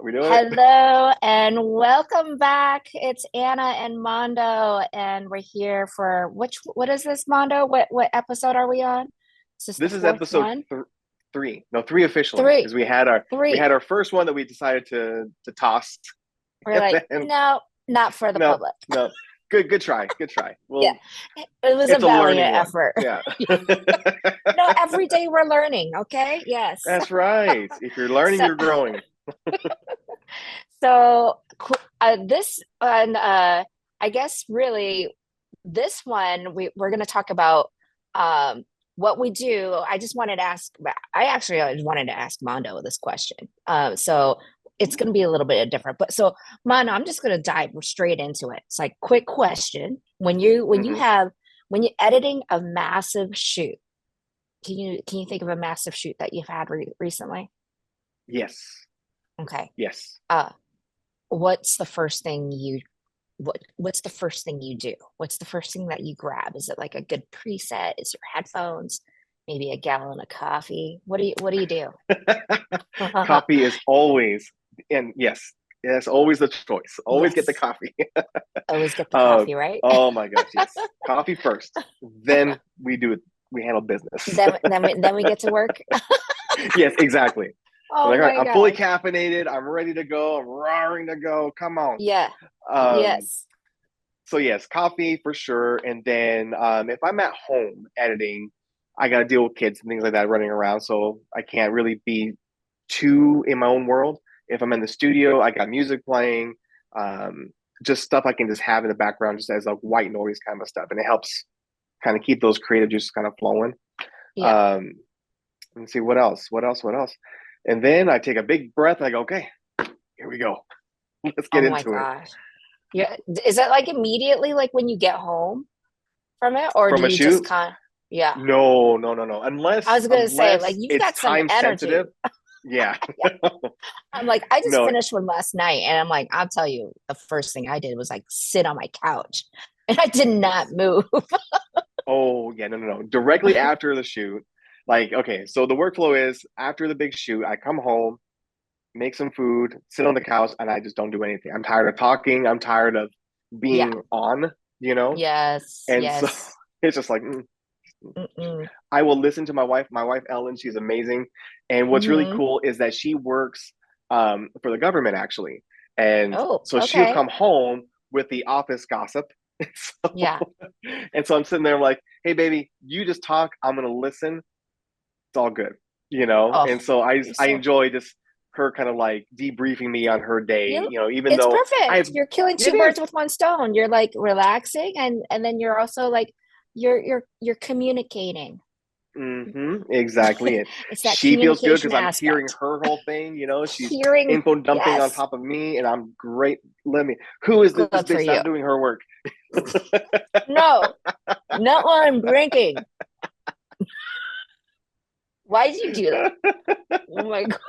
we doing it? Hello and welcome back. It's Anna and Mondo, and we're here for what is this, Mondo? What episode are we on? Is this the This is fourth episode one? three. No, three officially, Three. because we had Three. our first one that we decided to toss, We're and like, then no, not for the no, public. no. Good try, good try. Yeah. Well, It was a it's a valiant learning one. effort. Yeah, No, every day we're learning, okay? Yes. that's right. If you're learning, So you're growing. this one, I guess really this one we're going to talk about what we do. I just wanted to ask. I actually always wanted to ask Mondo this question. So it's going to be a little bit different. But so Mondo, I'm just going to dive straight into it. It's like quick question: Hmm. when you're editing a massive shoot, can you think of a massive shoot that you've had recently? Yes, Okay. yes. Uh, what's the first thing you what's the first thing you do? What's the first thing that you grab? Is it like a good preset? Is your headphones? Maybe a gallon of coffee? What do you do? Coffee is always, and yes, yes, always the choice. Always get the Yes. coffee. Always get the Uh, coffee, right? oh my gosh, yes. Coffee first. Then we do it. We handle business. Then we get to work. Yes, exactly. I'm Oh like, all right, my I'm fully gosh. caffeinated. I'm ready to go. I'm raring to go. Come on. Yeah. Um, Yes. so yes, coffee for sure. And then if I'm at home editing, I got to deal with kids and things like that running around. So I can't really be too in my own world. If I'm in the studio, I got music playing, um, just stuff I can just have in the background, just as like white noise kind of stuff, and it helps kind of keep those creative juices kind of flowing. Yeah. Um, let's see what else, what else, what else, and then I take a big breath. And I go, okay, here we go. Let's get Oh my into it. gosh. Yeah. Is that like immediately like when you get home from it, or do From a you just shoot, kind of, yeah. no, no, no, no. I Unless was gonna say, like, unless you've it's got some time energy. sensitive. Yeah. I'm like, I just No. finished one last night, and I'm like, I'll tell you, the first thing I did was like sit on my couch, and I did not move. Oh yeah, no, no, no. Directly after the shoot, like okay, so the workflow is after the big shoot, I come home, make some food, sit on the couch, and I just don't do anything. I'm tired of talking. I'm tired of Yeah. being on, you know? Yes. And so Yes. it's just like Mm-mm. I will listen to my wife Ellen, she's amazing. And what's really Hmm. cool is that she works for the government actually. And Oh, so she'll okay. come home with the office gossip. Yeah. So, and so I'm sitting there like, hey baby, you just talk, I'm gonna listen. It's all good, you know? Oh, And so you're I so enjoy just her kind of like debriefing me on her day, you. you know, even It's though I perfect. have You're killing it two birds is. with one stone. You're like relaxing, and then you're also like you're communicating. Exactly. And It's that she feels good communication because I'm hearing aspect. her whole thing. You know, she's Hearing, info dumping on yes, top of me, and I'm great. Let me. Who is this good for bitch? you. Stop doing her work. No, not while I'm drinking. Why did you do that? Oh my God.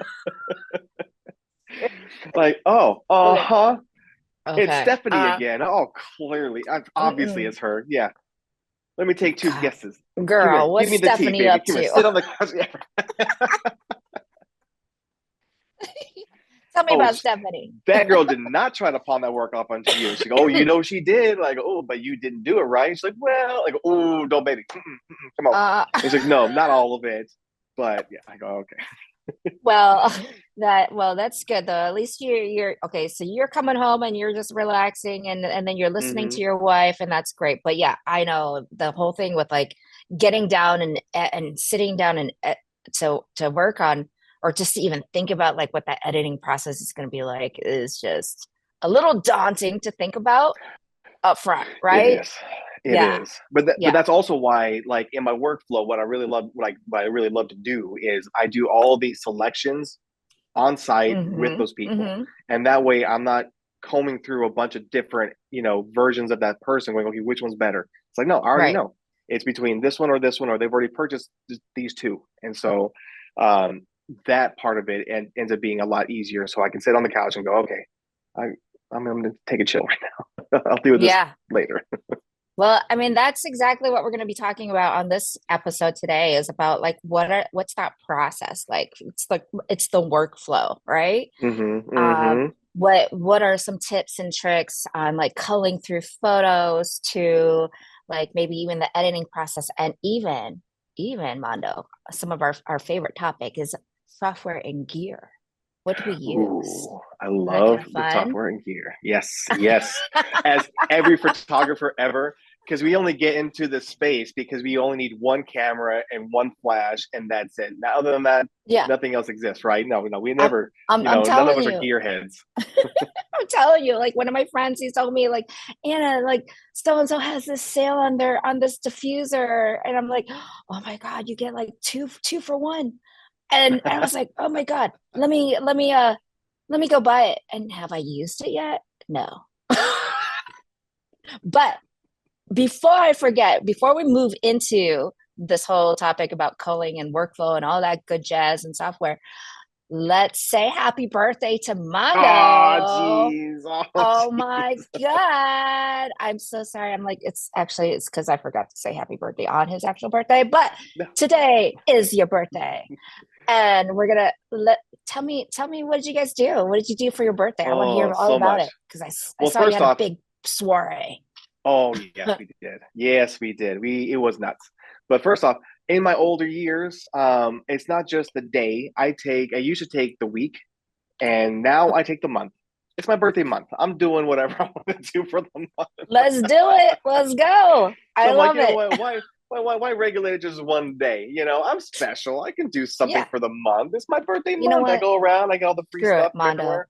Like, oh, Okay. uh-huh. It's Okay. Stephanie again. Oh, clearly. Obviously, Mm-mm. it's her. Yeah. Let me take two God. guesses. Come here. Girl, Give what's me the tea, Stephanie baby. up Come here. to? Sit on the couch. Tell me Oh, about Stephanie. that girl did not try to pawn that work off onto you. She go, oh, you know she did. Like, oh, but you didn't do it right. She's like, well, like, oh, don't, baby. Come on. Uh, And she's like, no, not all of it. But yeah, I go, okay. well, that's good though. At least you're okay. So you're coming home and you're just relaxing, and then you're listening to Hmm. your wife, and that's great. But yeah, I know the whole thing with like getting down and sitting down and to work on, or just to even think about like what that editing process is going to be like, is just a little daunting to think about up front, It right? is. It Yeah. is. But Yeah. that's also why, like in my workflow, what I really love, like what I really love to do is I do all these selections on site with Mm-hmm. those people. Mm-hmm. And that way I'm not combing through a bunch of different, you know, versions of that person going, okay, which one's better? It's like, no, I already Right. know. It's between this one, or they've already purchased these two. And so um, that part of it ends up being a lot easier. So I can sit on the couch and go, okay, I, I'm going to take a chill right now. I'll deal with this Yeah. later. Well, I mean, that's exactly what we're going to be talking about on this episode today is about like what's that process like? It's the workflow, right? Mm-hmm. Um, Mm-hmm. what are some tips and tricks on like culling through photos to like maybe even the editing process and even Mondo, some of our favorite topic is software and gear. What do we use? Ooh, I Is that kind love of the fun? software and gear. Yes, yes. As every photographer ever, because we only get into the space because we only need one camera and one flash, and that's it. Now, other than that, Yeah, nothing else exists, right? No, no, we I'm never, I'm none of telling us are you. gearheads. I'm telling you, like one of my friends, he told me, like, Anna, like so and so has this sale on this diffuser. And I'm like, oh my God, you get like two for one. And I was like, oh my God, let me go buy it. And have I used it yet? No. But before I forget, before we move into this whole topic about culling and workflow and all that good jazz and software, let's say happy birthday to Oh, Mondo. jeez. Oh, Oh my jeez. God. I'm so sorry. I'm like, it's because I forgot to say happy birthday on his actual birthday, but No. today is your birthday. And we're gonna tell me what did you guys do? What did you do for your birthday? I want to hear Oh, all so about much. it because I Well, saw you first had a off, big soiree. oh, yes, we did. Yes, we did. It was nuts. But first off, in my older years, it's not just the day. I used to take the week, and now I take the month. It's my birthday month. I'm doing whatever I want to do for the month. Let's do it. Let's go. So I I'm like, love you know it. what? Why regulate it just one day? I'm special. I can do something Yeah. for the month. It's my birthday You know month. I what? go around. I get all the free Screw it, stuff Mondo. everywhere.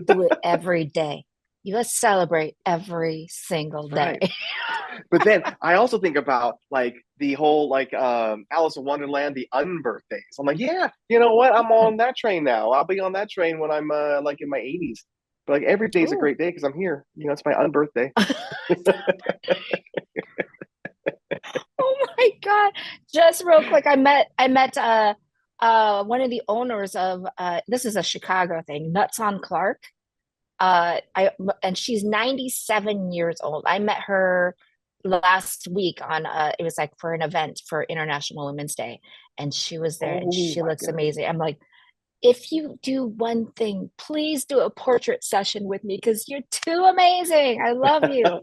Do it every day. You let's celebrate every single That's day. right. But then I also think about like the whole like Alice in Wonderland, the unbirthdays. I'm like, yeah, you know what? I'm on that train now. I'll be on that train when I'm like in my 80s. But like every day's a Ooh. great day because I'm here. It's my unbirthday. Oh my God. Just real quick, I met one of the owners of this is a Chicago thing, Nuts on Clark. I and she's 97 years old. I met her last week on it was like for an event for International Women's Day, and she was there and Oh she my looks goodness. amazing. I'm like, if you do one thing, please do a portrait session with me because you're too amazing. I love you.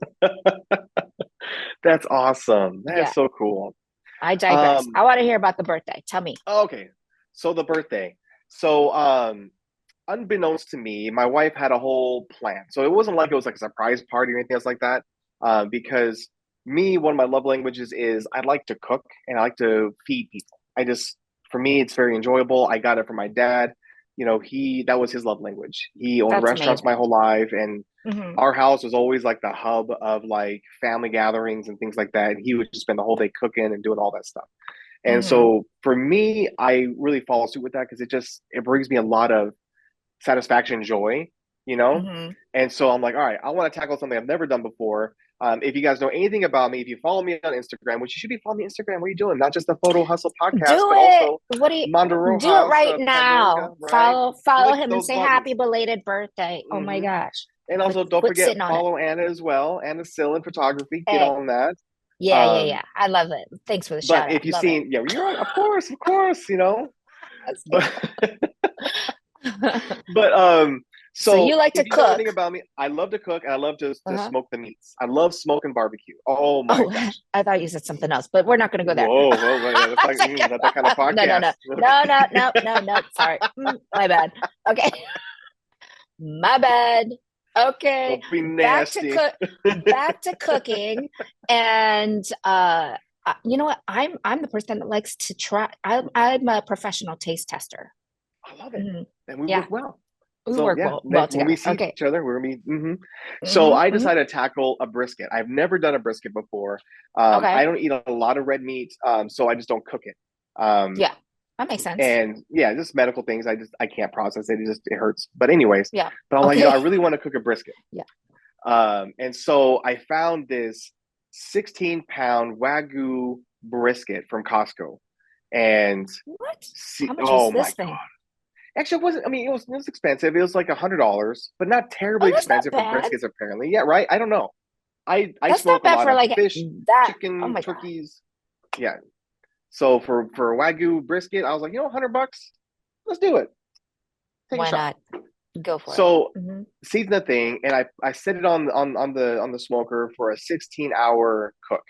That's awesome. That's Yeah, so cool. I digress. Um, I want to hear about the birthday. Tell me. okay. So the birthday. So unbeknownst to me, my wife had a whole plan. So it wasn't like it was like a surprise party or anything else like that. Because me, one of my love languages is I like to cook and I like to feed people. For me, it's very enjoyable. I got it from my dad. That was his love language. He owned That's restaurants my amazing. whole life, and Hmm. our house was always like the hub of like family gatherings and things like that. And he would just spend the whole day cooking and doing all that stuff. And Hmm. so for me, I really follow suit with that because it brings me a lot of satisfaction and joy, you know? Hmm. And so I'm like, all right, I want to tackle something I've never done before. If you guys know anything about me, if you follow me on Instagram, which you should be following me on Instagram, what are you doing? Not just the Photo Hustle podcast, Do but it. also What do you Mondo do it Rojas, right Primerica, now? right? Follow Click him and those say buttons. happy belated birthday. Oh my Hmm. gosh. And Quit also, don't quit forget, sitting on it. follow Anna as well. Anna Sill in photography. Get Hey. on that. Yeah, yeah, Um, yeah. I love it. Thanks for the but shout out. if you've Love it. seen, yeah, you're right. Of course. That's But cool. but So you so like to if you know anything cook. about me, I love to cook and I love to Uh-huh. smoke the meats. I love smoking barbecue. Oh my Oh, gosh. I thought you said something else, but we're not going to go there. Whoa, wait, that's like not that kind of No, no, podcast. no, no, no, no, no, no. Sorry, my bad. Okay, my bad. Okay, Don't be back to nasty. cook. Back to cooking, and you know what? I'm the person that likes to try. I'm a professional taste tester. I love it. Mhm. And we Yeah, work well. we So work yeah, well when we together. see Okay. each other, we're gonna be. So Hmm. I Hmm. decided to tackle a brisket. I've never done a brisket before. I Okay. don't eat a lot of red meat, so I just don't cook it. Um, Yeah, that makes sense. and yeah, just medical things. I can't process it. It hurts. But anyways, Yeah. but I'm like, I Okay. really want to cook a brisket. Yeah. And so I found this 16-pound Wagyu brisket from Costco, and What? see, How much was oh my this god. thing? Actually, it wasn't. I mean, it was expensive. It was like $100, but not Oh, terribly that's not expensive for bad. briskets, apparently. Yeah, right. I don't know. I That's not smoke a bad lot for of like fish, that. Oh chicken, my God. turkeys. Yeah. So for Wagyu brisket, I was like, $100, let's do it. Take a Why shot. not? Go for it. So Hmm. season the thing, and I set it on the smoker for a 16-hour cook.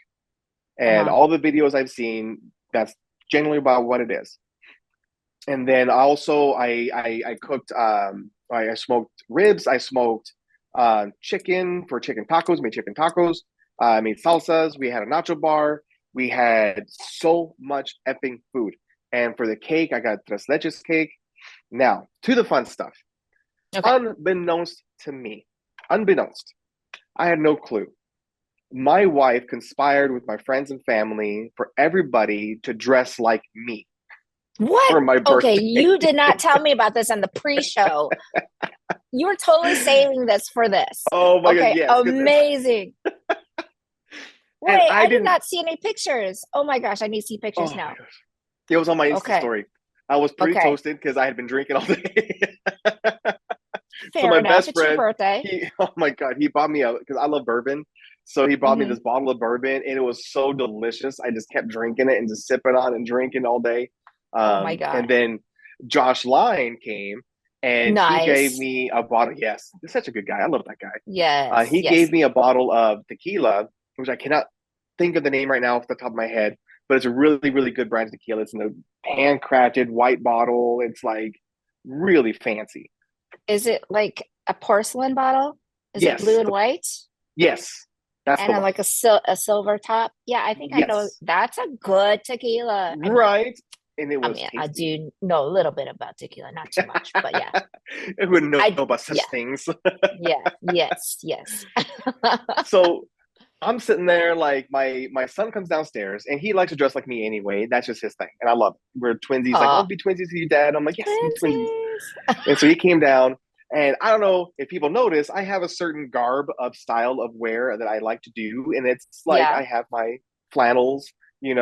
And Uh-huh. all the videos I've seen, that's generally about what it is. And then also I cooked I smoked ribs, I smoked chicken for chicken tacos, made chicken tacos, I made salsas, we had a nacho bar, we had so much effing food. And for the cake, I got tres leches cake. Now, to the fun stuff. Okay. Unbeknownst to me, unbeknownst, I had no clue. My wife conspired with my friends and family for everybody to dress like me What? for my Okay, birthday. you did not tell me about this on the pre-show. You were totally saving this for this. Oh my god, Okay, yes, because amazing. and Wait, I I did didn't. not see any pictures. Oh my gosh, I need to see pictures Oh my now. gosh, it was on my Insta Okay, story. I was pretty okay. toasted because I had been drinking all day. So Fair my enough. best It's your friend, birthday. he oh my god, he bought me a because I love bourbon. So he bought me Hmm. this bottle of bourbon, and it was so delicious. I just kept drinking it and just sipping on and drinking all day. Oh my And God. then Josh Line came, and he gave Nice. me a bottle. Yes, he's such a good guy. I love that guy. Yes, He gave yes. me a bottle of tequila, which I cannot think of the name right now off the top of my head, but it's a really, really good brand of tequila. It's in a handcrafted white bottle. It's like really fancy. Is it like a porcelain bottle? Is it blue Yes, and white? yes, that's the And then one. like a silver top? Yeah, I think I know. Yes, That's a good tequila. I mean, right. And it I was mean, I tasty. do know a little bit about tequila, not too much, but yeah. Who would know I about such yeah, things? yeah, yes, yes. So I'm sitting there like my son comes downstairs and he likes to dress like me anyway. That's just his thing, and I love it. We're twinsies. Like, oh, Oh, be twinsies with you, dad. I'm like, yes, be twinsies. twinsies. And so he came down, and I don't know if people notice, I have a certain garb of style of wear that I like to do, and it's like Yeah. I have my flannels, my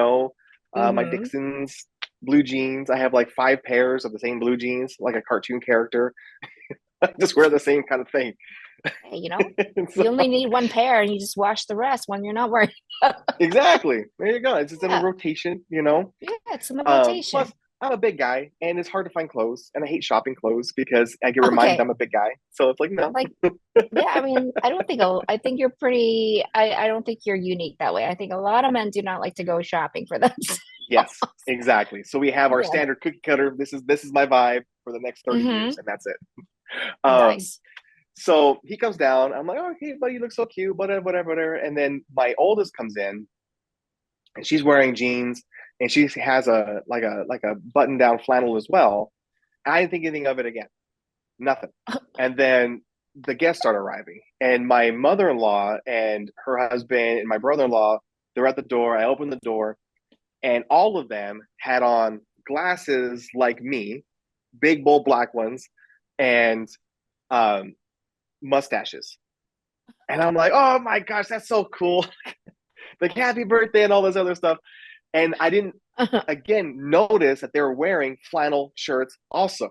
Mm-hmm. Dixons, blue jeans. I have like 5 pairs of the same blue jeans, like a cartoon character. I just wear the same kind of thing. Hey, And so, you only need one pair and you just wash the rest when you're not wearing. exactly, there you go. It's just in a Yeah. rotation. Yeah, it's in the Plus, rotation. I'm a big guy, and it's hard to find clothes, and I hate shopping clothes because I get reminded Okay. I'm a big guy. So it's like, no. Like, yeah, I mean, I think you're pretty, I don't think you're unique that way. I think a lot of men do not like to go shopping for themselves. Yes, exactly. So we have our Yeah. standard cookie cutter. This is my vibe for the next 30 Mm-hmm. years, and that's it. Um, Nice. so he comes down. I'm like, oh, hey, buddy, you look so cute, whatever, whatever, whatever. And then my oldest comes in, and she's wearing jeans, and she has a button down flannel as well. I didn't think anything of it again. Nothing. And then the guests start arriving, and my mother-in-law and her husband and my brother-in-law, they're at the door. I open the door, and all of them had on glasses like me, big bold black ones, and um, mustaches. And I'm like, oh my gosh, that's so cool! Like happy birthday and all this other stuff. And I didn't again notice that they were wearing flannel shirts also.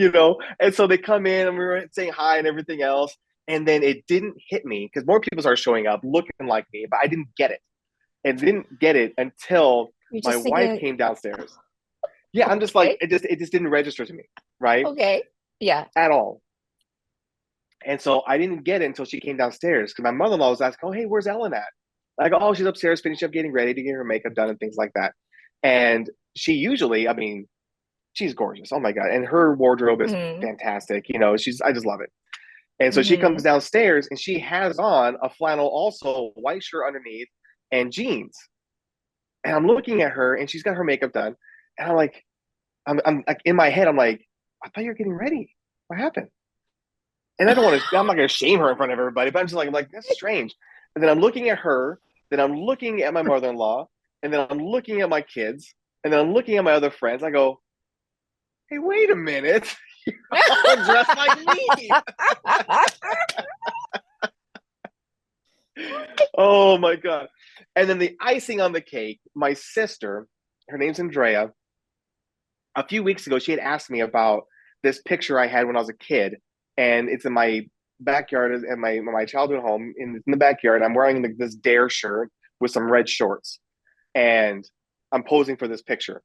So, and so they come in and we were saying hi and everything else. And then it didn't hit me because more people started showing up looking like me, but I didn't get it. And didn't get it until You're my just wife thinking, came downstairs. Yeah, I'm just like okay, it just didn't register to me, right? okay. Yeah. At all. And so I didn't get it until she came downstairs because my mother-in-law was asking, "Oh, hey, where's Ellen at?" I go, "Oh, she's upstairs finishing up getting ready to get her makeup done and things like that." And she usually, I mean, she's gorgeous. Oh my God. And her wardrobe is Mm-hmm. fantastic. I just love it. And so she Mm-hmm. comes downstairs and she has on a flannel, also white shirt underneath and jeans. And I'm looking at her and she's got her makeup done. And I'm like in my head, I'm like, I thought you were getting ready. What happened? And I'm not going to shame her in front of everybody, but I'm like, that's strange. And then I'm looking at her, then I'm looking at my mother in law, and then I'm looking at my kids, and then I'm looking at my other friends. I go, hey, wait a minute. You're all dressed like me. Oh my God. And then the icing on the cake, my sister, her name's Andrea, a few weeks ago, she had asked me about this picture I had when I was a kid. And it's in my backyard at my childhood home in the backyard. I'm wearing this Dare shirt with some red shorts, and I'm posing for this picture.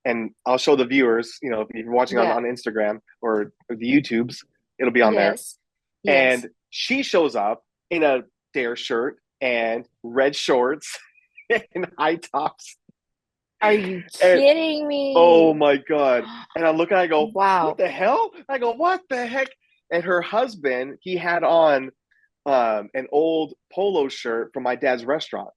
And I'll show the viewers, if you're watching Yeah. on Instagram or the YouTubes, it'll be on there. Yes. Yes. And she shows up in a Dare shirt and red shorts and high tops. Are you And kidding oh me? my God. And I look and I go, what Wow. the hell? I go, what the heck? And her husband, he had on an old polo shirt from my dad's restaurant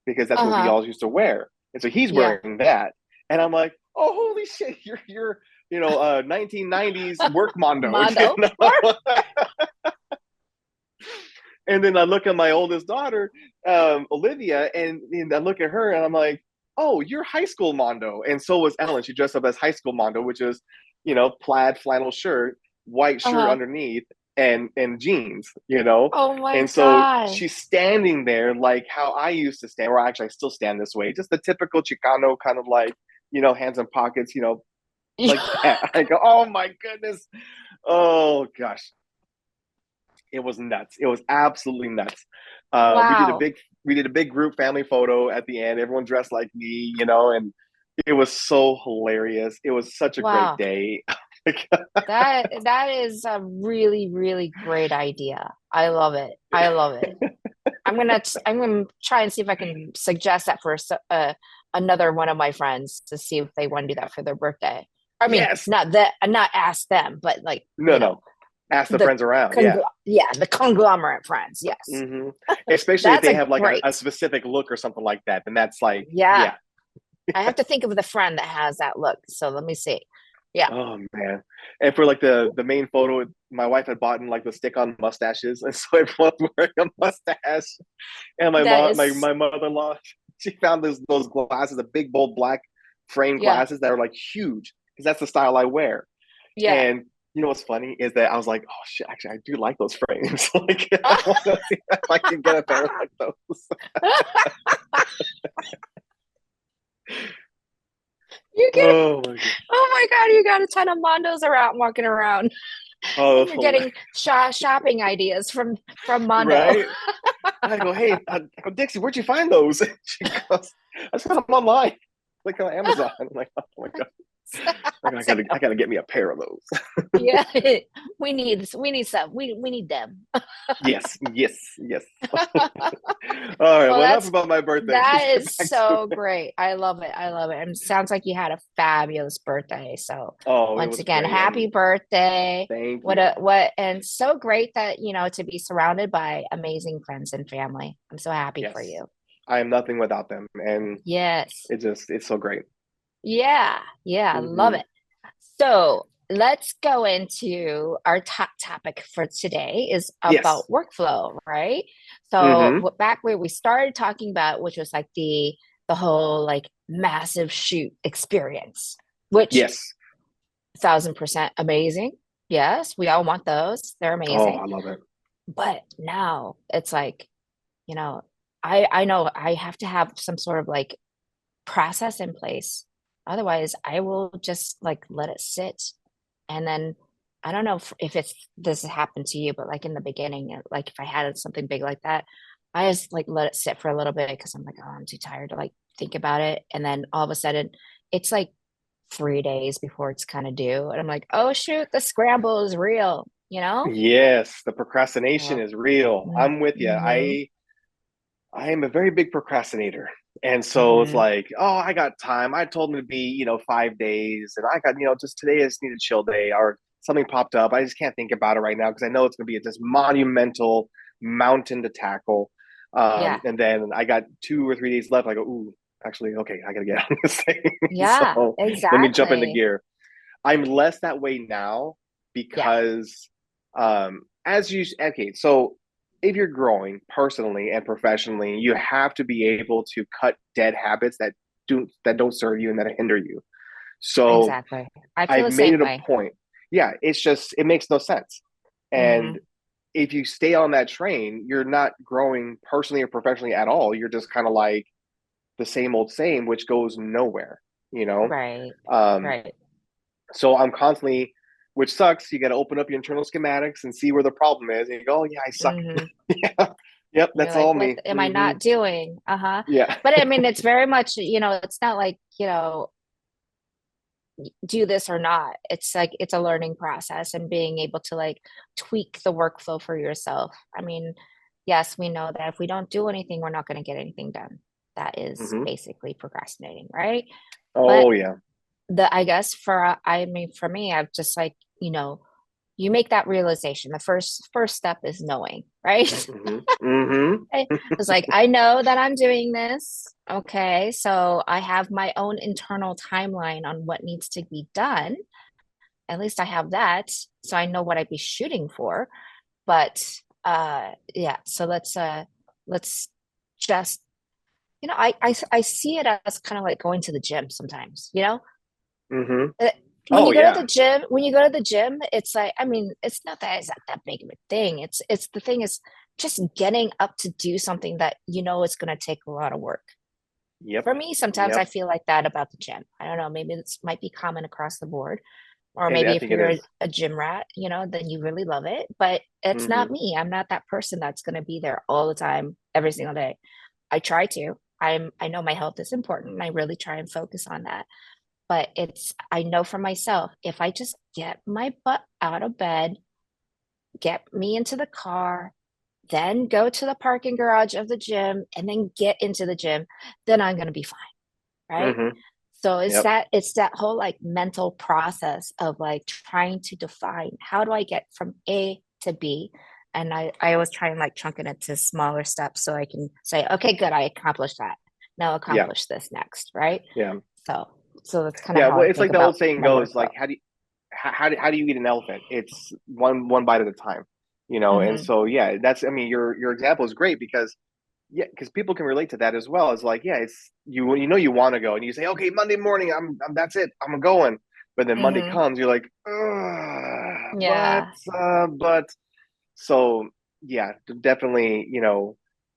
because that's what we Uh-huh. all used to wear. And so he's Yeah. wearing that. And I'm like, oh, holy shit, you're 1990s work Mondo. Mondo. Or And then I look at my oldest daughter, Olivia, and I look at her and I'm like, oh, you're high school Mondo. And so was Ellen. She dressed up as high school Mondo, which is, plaid flannel shirt, white shirt uh-huh. underneath, and jeans. Oh my And so God. she's standing there like how I used to stand, or actually I still stand this way, just the typical Chicano kind of like, hands in pockets, like that. I go, oh my goodness. Oh gosh, it was nuts. It was absolutely nuts. Uh, we did a Wow. big we did a big group family photo at the end. Everyone dressed like me, and it was so hilarious. It was such a great Wow. day. That is a really, really great idea. I love it. I love it. I'm gonna try and see if I can suggest that for another one of my friends to see if they want to do that for their birthday. I mean, Yes. not ask them, but like, No, no. Ask the the friends around. Yeah. yeah, the conglomerate friends. Yes. Hmm. Especially if That's they a have like a great. specific look or something like that, then that's like, Yeah. yeah. I have to think of the friend that has that look. So let me see. Yeah. Oh man. And for like the main photo, my wife had bought in like the stick-on mustaches. And so everyone's wearing a mustache. And my That mom, is, my mother-in-law, she found those glasses, the big bold black frame yeah. glasses that are like huge because that's the style I wear. Yeah. And what's funny is that I was like, oh shit, actually I do like those frames. Like I want to see if I can get a pair like those. You get, Oh my god. oh my God, you got a ton of Mondos around walking around. Oh, And that's you're hilarious. getting shopping ideas from Mondo. Right? I go, hey, I go, Dixie, where'd you find those? She goes, I just got them online, like on Amazon. I'm like, oh my god, I gotta get me a pair of those. Yeah, we need some. We need them. Yes, yes, yes. All right. Well, Well, enough about my birthday. that Let's get is back to so it. great. I love it. I love it. And it sounds like you had a fabulous birthday. So Oh, it once was again, great, happy and birthday. thank What you. a what and so great that, to be surrounded by amazing friends and family. I'm so happy for Yes, you. I am nothing without them, and Yes. it's so great. Yeah. Yeah, I love Hmm. it. So let's go into our top topic for today is about Yes. workflow, right? So Hmm. back where we started talking about, which was like the whole like massive shoot experience, which Yes. 1,000% amazing. Yes, we all want those. They're Oh, amazing. I love it. But now it's like, you know, I know I have to have some sort of like process in place. Otherwise, I will just like let it sit. And then I don't know if it's this has happened to you, but like in the beginning, like if I had something big like that, I just like let it sit for a little bit because I'm like, oh, I'm too tired to like think about it. And then all of a sudden, it's like 3 days before it's kind of due. And I'm like, oh shoot, the scramble is real, you know? Yes, the procrastination Uh, is real. I'm with you. mm-hmm, I am a very big procrastinator. And so it's mm-hmm. like, oh, I got time. I told me to be, 5 days. And I got, just today I just need a chill day or something popped up. I just can't think about it right now because I know it's going to be this monumental mountain to tackle. Yeah, And then I got 2 or 3 days left. I go, ooh, actually, okay, I got to get on this thing. yeah, So let me jump into exactly. gear. I'm less that way now Yeah, because okay, so if you're growing personally and professionally, you have to be able to cut dead habits that don't serve you and that hinder you. So exactly. I feel I've the made same it a way. point. Yeah, it's just it makes no sense. And Hmm. if you stay on that train, you're not growing personally or professionally at all. You're just kind of like the same old same, which goes nowhere, you know? Right, Um, right. so I'm constantly which sucks. You got to open up your internal schematics and see where the problem is, and you go, "Oh yeah, I suck." Hmm. Yeah, yep, You're that's like, all what me. am I not doing? Uh-huh. Yeah. But I mean, it's very much, it's not like, do this or not. It's like it's a learning process and being able to like tweak the workflow for yourself. I mean, yes, we know that if we don't do anything, we're not going to get anything done. That is Hmm. basically procrastinating, right? But Oh yeah. I guess I mean, for me, I've just like, you make that realization. The first step is knowing, right? Hmm. Hmm. I was like, I know that I'm doing this. Okay. So I have my own internal timeline on what needs to be done. At least I have that. So I know what I'd be shooting for. But yeah, so let's just, I see it as kind of like going to the gym sometimes. Hmm. Uh, When Oh you go to yeah. the gym, it's like, I mean, it's not that big of a thing. It's the thing is just getting up to do something that you know is going to take a lot of work. Yep. For me, sometimes I Yep. feel like that about the gym. I don't know, maybe this might be common across the board. Or maybe I if think it you're is. a gym rat, then you really love it. But it's not Hmm. me. I'm not that person that's going to be there all the time, every single day. I try to. I know my health is important. And I really try and focus on that. But I know for myself, if I just get my butt out of bed, get me into the car, then go to the parking garage of the gym and then get into the gym, then I'm going to be fine. Right. Hmm. So Yep. it's that whole like mental process of like trying to define how do I get from A to B? And I always try and like chunk it into smaller steps so I can say, okay, good, I accomplished that. Now Yeah. accomplish this next, right? Yeah. So so that's kind of Yeah. how Well, I it's think like the about old saying my goes, workflow. like, how do you eat an elephant? It's one bite at a time, And Hmm. so yeah, that's I mean your example is great because yeah, because people can relate to that as well. It's like yeah, it's you want to go and you say okay Monday morning I'm that's it I'm going, but then Monday Hmm. comes you're like ugh, Yeah. but so yeah, definitely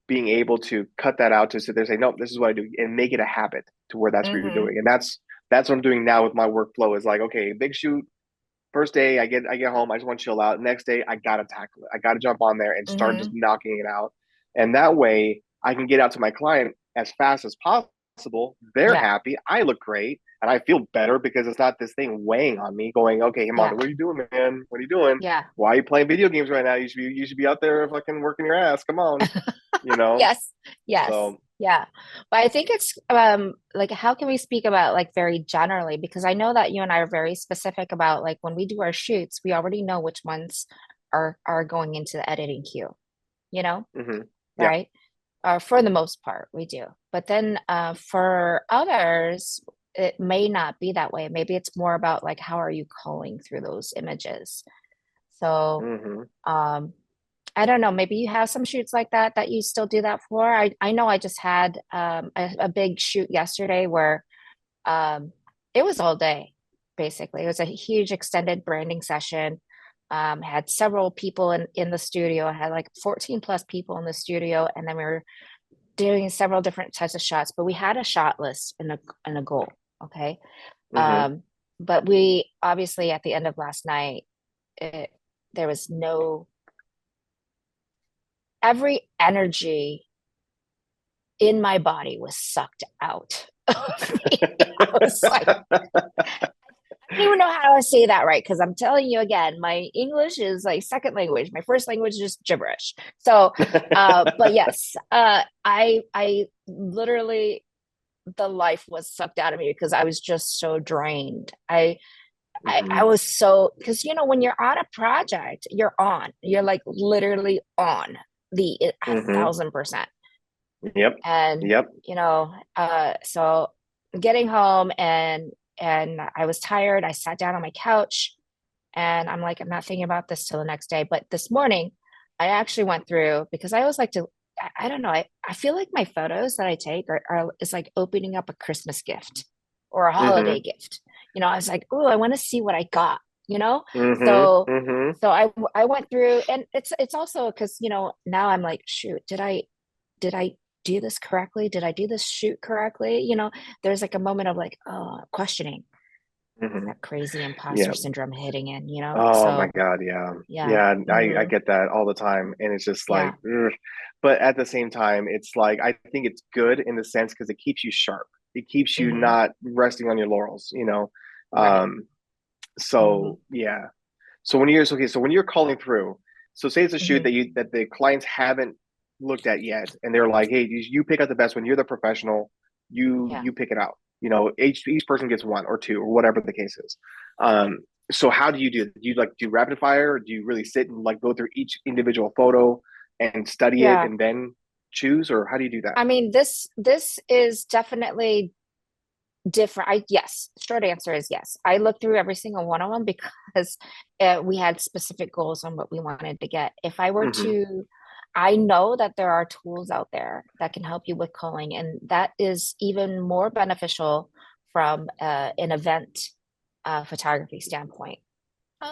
being able to cut that out to sit there and say no this is what I do and make it a habit to where that's what you're Hmm. doing and that's what I'm doing now with my workflow is like okay big shoot. First day, I get home, I just want to chill out. Next day, I gotta tackle it. I gotta jump on there and start just Hmm. knocking it out. And that way, I can get out to my client as fast as possible. They're Yeah. happy. I look great, and I feel better because it's not this thing weighing on me. Going, okay, hey, Yeah. Mondo, what are you doing, man? What are you doing? Yeah. Why are you playing video games right now? You should be out there fucking working your ass. Come on, you know. Yes. Yes. So, Yeah. But I think it's like how can we speak about like very generally because I know that you and I are very specific about like when we do our shoots, we already know which ones are going into the editing queue, you know, yeah. right? For the most part, we do. But then for others, it may not be that way. Maybe it's more about like how are you culling through those images. So Hmm. um I don't know. Maybe you have some shoots like that you still do that for. I know I just had a big shoot yesterday where it was all day, basically. It was a huge extended branding session. Had several people in the studio. I had like 14 plus people in the studio, and then we were doing several different types of shots. But we had a shot list and a goal. Okay, Hmm. um, but we obviously at the end of last night, it, there was no every energy in my body was sucked out of me. I was like, I don't even know how to say that right because I'm telling you again, my English is like second language. My first language is just gibberish. So, but yes, I literally the life was sucked out of me because I was just so drained. I Hmm. was so because when you're on a project, you're on. You're like literally on the 1,000%. Yep. And Yep. so getting home and I was tired. I sat down on my couch and I'm like, I'm not thinking about this till the next day. But this morning, I actually went through because I always like to. I don't know. I feel like my photos that I take are is like opening up a Christmas gift or a holiday Hmm. gift. I was like, oh, I want to see what I got. You know, Hmm. so Hmm. so I went through, and it's also because now I'm like, shoot, did I do this correctly? Did I do this shoot correctly? There's like a moment of like, oh, questioning. Hmm. That crazy Yeah. imposter syndrome hitting in, you know? Oh my So God, yeah. yeah. Yeah, I Hmm. get that all the time. And it's just like, Yeah. ugh. But at the same time, it's like I think it's good in the sense because it keeps you sharp. It keeps you Hmm. not resting on your laurels, you know. Right. Um, Hmm. so yeah. So when you're okay, so when you're calling through, so say it's a shoot Hmm. that the clients haven't looked at yet, and they're like, "Hey, you pick out the best one. You're the professional. Yeah. You pick it out. You know, each person gets one or two or whatever the case is." So how do you do it? Do you like do rapid fire, or do you really sit and like go through each individual photo and study it Yeah. and then choose, or how do you do that? I mean, this is definitely different. I yes, short answer is yes. I looked through every single one of them because we had specific goals on what we wanted to get. If I were Hmm. to, I know that there are tools out there that can help you with culling, and that is even more beneficial from an event photography standpoint.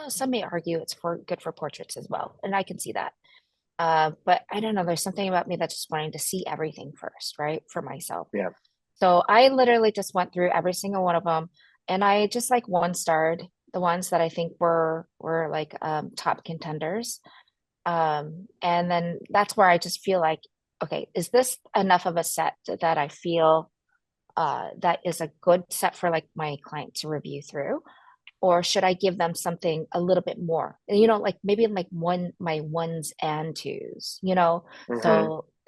Some may argue it's for good for portraits as well, and I can see that. But I don't know. There's something about me that's just wanting to see everything first, right, for myself. Yeah. So I literally just went through every single one of them, and I just like one starred the ones that I think were like top contenders. And then that's where I just feel like, okay, is this enough of a set that I feel that is a good set for like my client to review through? Or should I give them something a little bit more? You know, like maybe like my ones and twos, you know? Hmm.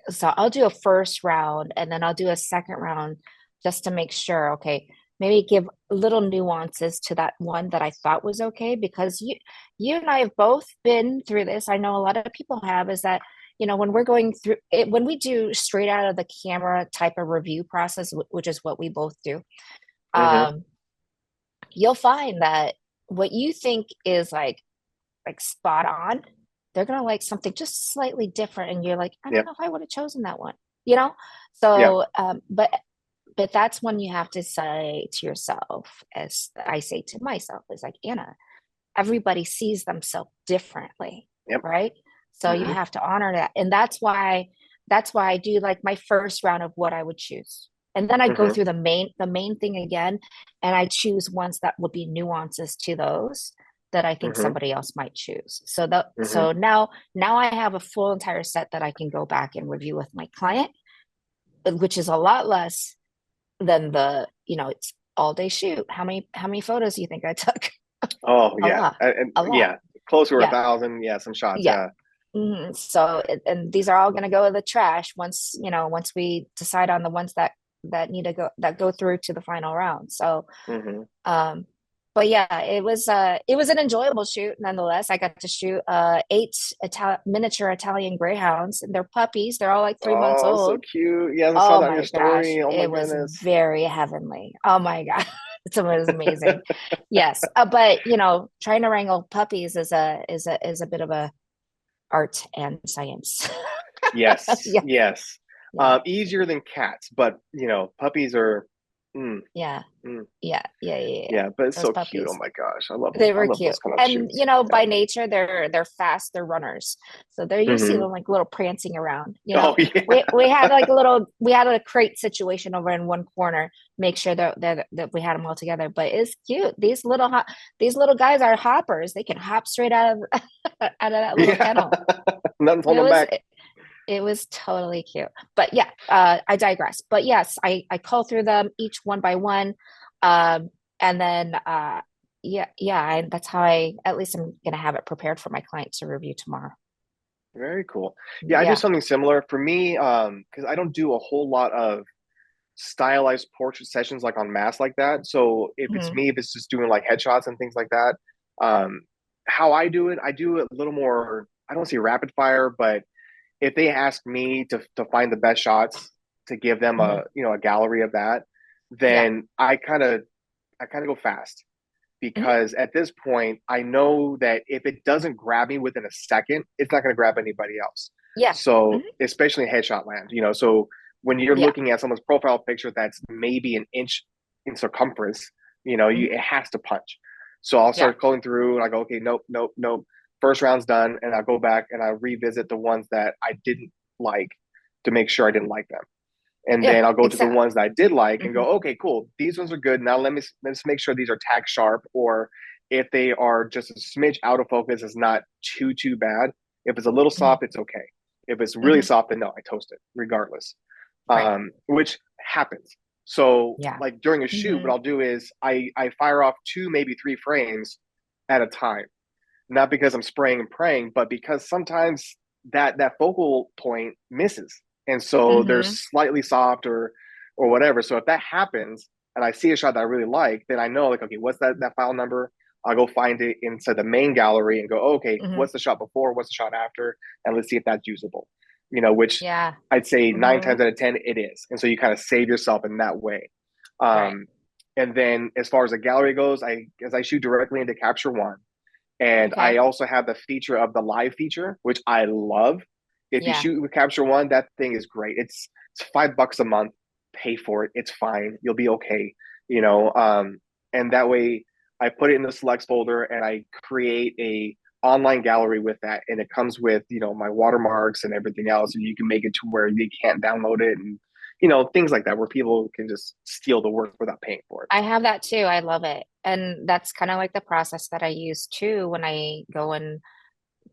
So I'll do a first round and then I'll do a second round just to make sure, okay, maybe give little nuances to that one that I thought was okay because you and I have both been through this. I know a lot of people have is that when we're going through it, when we do straight out of the camera type of review process, which is what we both do, Hmm. um, you'll find that what you think is like spot on, they're gonna like something just slightly different, and you're like, I don't Yeah. know if I would have chosen that one, you know? Yeah. So, but that's when you have to say to yourself, as I say to myself, is like, Anna, everybody sees themselves differently, Yep. right? So you Hmm. have to honor that. And that's why I do like my first round of what I would choose. And then I go Hmm. through the main thing again, and I choose ones that would be nuances to those that I think Hmm. somebody else might choose. So that Hmm. so now I have a full entire set that I can go back and review with my client, which is a lot less than it's all day shoot. How many photos do you think I took? Oh A yeah, lot. and A lot. yeah, close to a Yeah. thousand. Yeah, some shots. Yeah. Yeah. So, and these are all going to go in the trash once we decide on the ones that need to go through to the final round. So, Hmm. um, but yeah, it was an enjoyable shoot nonetheless. I got to shoot eight miniature Italian greyhounds, and they're puppies. They're all like 3 months Oh, so old. cute. Yes, I saw Oh that on your my gosh, story. Oh my it was goodness. very heavenly. Oh my God, it was amazing. Yes, but trying to wrangle puppies is a bit of a art and science. Yes, Yeah, yes. yeah, Easier than cats, but puppies are. Mm, yeah, mm, yeah, yeah, yeah, yeah. yeah, but it's Those so cute. Oh puppies. my gosh, I love them. They I were love cute. those kind of And shoots. Yeah. by nature they're fast, they're runners. So there you see Hmm. them like little prancing around. Oh yeah. We had like a crate situation over in one corner, make sure that we had them all together. But it's cute. These little guys are hoppers. They can hop straight out of out of that little Yeah. kennel. Nothing's It holding them was back. it was totally cute. But yeah, I digress. But yes, I call through them each one by one. Um, and then yeah, that's how I at least I'm gonna have it prepared for my client to review tomorrow. Very cool. Yeah, I do Yeah. something similar for me. Because I don't do a whole lot of stylized portrait sessions like on mass like that. So Hmm. if it's just doing like headshots and things like that, um, how I do it a little more. I don't say rapid fire, but if they ask me to find the best shots to give them Hmm. a gallery of that, Yeah. then I kind of go fast Hmm. because at this point I know that if it doesn't grab me within a second, it's not going to grab anybody else. Yeah. So Hmm. especially in headshot land, so when you're Yeah. looking at someone's profile picture that's maybe an inch in circumference, Hmm. it has to punch. So I'll Yeah. start going through and I go, okay, nope, nope, nope. First round's done, and I'll go back and I revisit the ones that I didn't like to make sure I didn't like them. And Yeah, then I'll go to the exactly. ones that I did like and Hmm. go, okay, cool. These ones are good. Now let's make sure these are tag sharp, or if they are just a smidge out of focus, it's not too bad. If it's a little Hmm. soft, it's okay. If it's really Hmm. soft, then no, I toast it regardless. Right. Which happens. So Yeah. like during a shoot, Hmm. what I'll do is I fire off two, maybe three frames at a time. Not because I'm spraying and praying, but because sometimes that focal point misses. And so they're Hmm. slightly soft or whatever. So if that happens and I see a shot that I really like, then I know like, okay, what's that file number? I'll go find it inside the main gallery and go, oh, okay, Hmm. what's the shot before? What's the shot after? And let's see if that's usable. Which Yeah. I'd say nine Hmm. times out of 10, it is. And so you kind of save yourself in that way. Right. Um, and then as far as the gallery goes, as I shoot directly into Capture One, and I Okay. also have the feature of the live feature, which I love. If you Yeah. shoot with Capture One, that thing is great. It's $5 a month. Pay for it. It's fine. You'll be okay. You know, and that way I put it in the selects folder and I create a online gallery with that, and it comes with my watermarks and everything else, and you can make it to where they can't download it, and things like that where people can just steal the work without paying for it. I have that too. I love it. And that's kind of like the process that I use too when I go and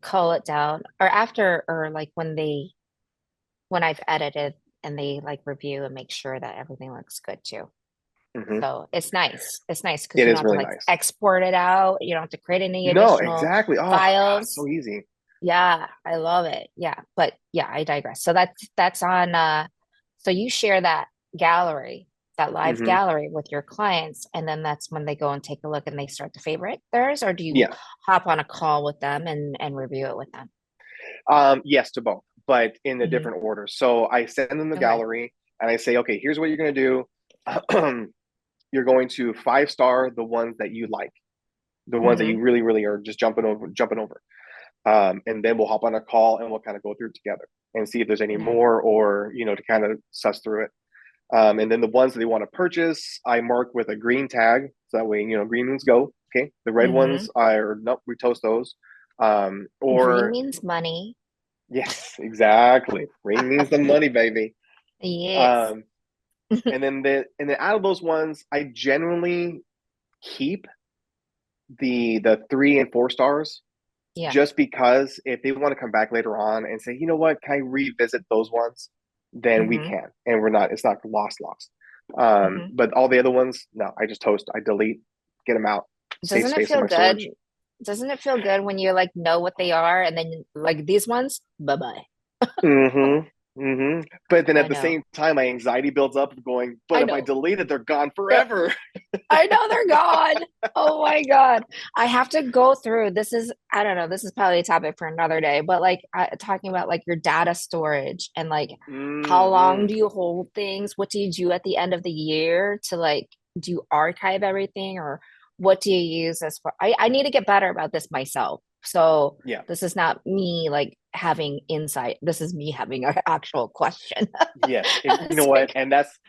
cull it down or after or like when I've edited and they like review and make sure that everything looks good too. Mm-hmm. So it's nice. It's nice because It you don't is have to really like nice. export it out. You don't have to create any No, additional exactly. Oh God, files. so easy. Yeah, I love it. Yeah. But yeah, I digress. So that's on so you share that gallery, that live Hmm. gallery with your clients, and then that's when they go and take a look and they start to favorite theirs, or do you Yeah. hop on a call with them and review it with them? Yes to both, but in a Hmm. different order. So I send them the Okay. gallery and I say, okay, here's what you're going to do. You're going to 5-star the ones that you like, the ones that you Hmm. really, really are just jumping over. And then we'll hop on a call and we'll kind of go through it together and see if there's any Okay. more, or, to kind of suss through it. And then the ones that they want to purchase, I mark with a green tag. So that way, green means go. Okay. The red Hmm. ones are, nope, we toast those. Green Or means money. yes, exactly. Green means the money, baby. Yes. Um, and then out of those ones, I generally keep the 3 and 4 stars, Yeah. just because if they want to come back later on and say, you know what, can I revisit those ones? Then we Hmm. can, and it's not lost. Hmm. But all the other ones, no, I just toast, I delete, get them out, save Doesn't it space in feel my good? storage. Doesn't it feel good when you like know what they are and then like these ones? Bye-bye. Mm-hmm. Mm-hmm. But then at I the know. same time, my anxiety builds up of going, but I if I know. delete it, they're gone forever. I know they're gone. Oh my God. I have to go through. This is, I don't know, this is probably a topic for another day, but like talking about like your data storage and like how long Mm-hmm. do you hold things? What do you do at the end of the year to like, do you archive everything or what do you use as far? I need to get better about this myself. So Yeah. this is not me like having insight. This is me having an actual question. Yes. And you know It's what? like, And that's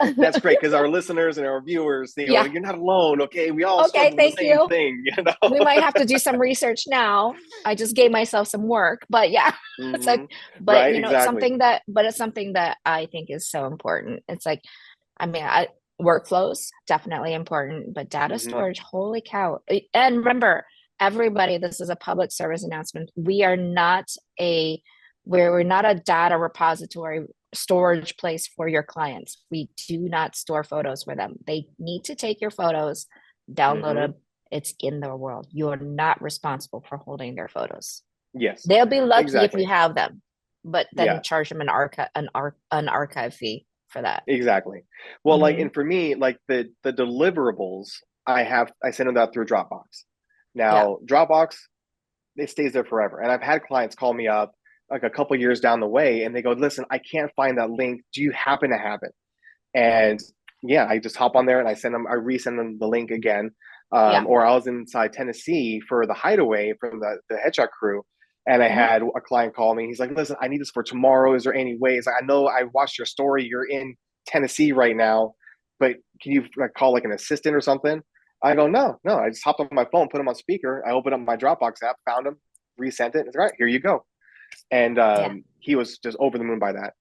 great, because our listeners and our viewers, yeah. you're not alone. Okay. We all Okay. struggle with the Thank same you. thing, We might have to do some research now. I just gave myself some work, but yeah, it's like, Mm-hmm. but Right. you know, it's Exactly. something it's something that I think is so important. It's like, I mean, workflows definitely important, but data Mm-hmm. storage, holy cow! And remember, everybody, this is a public service announcement. We're not a data repository storage place for your clients. We do not store photos for them. They need to take your photos, download Mm-hmm. them. It's in their world. You are not responsible for holding their photos. Yes. They'll be lucky if you Exactly. have them, but then Yeah. charge them an archive fee for that. Exactly. Well, like, Hmm. and for me, like the deliverables, I send them out through Dropbox. Yeah. Now, Dropbox, it stays there forever. And I've had clients call me up like a couple years down the way, and they go, "Listen, I can't find that link. Do you happen to have it?" And yeah, I just hop on there and I resend them the link again. Yeah. Or I was inside Tennessee for the hideaway from the headshot crew, and I Hmm. had a client call me. He's like, "Listen, I need this for tomorrow. Is there any way?" He's like, "I know I watched your story. You're in Tennessee right now, but can you like call like an assistant or something?" I go, "No, no." I just hopped on my phone, put him on speaker. I opened up my Dropbox app, found him, resent it. It's all right. Here you go. And Yeah. he was just over the moon by that.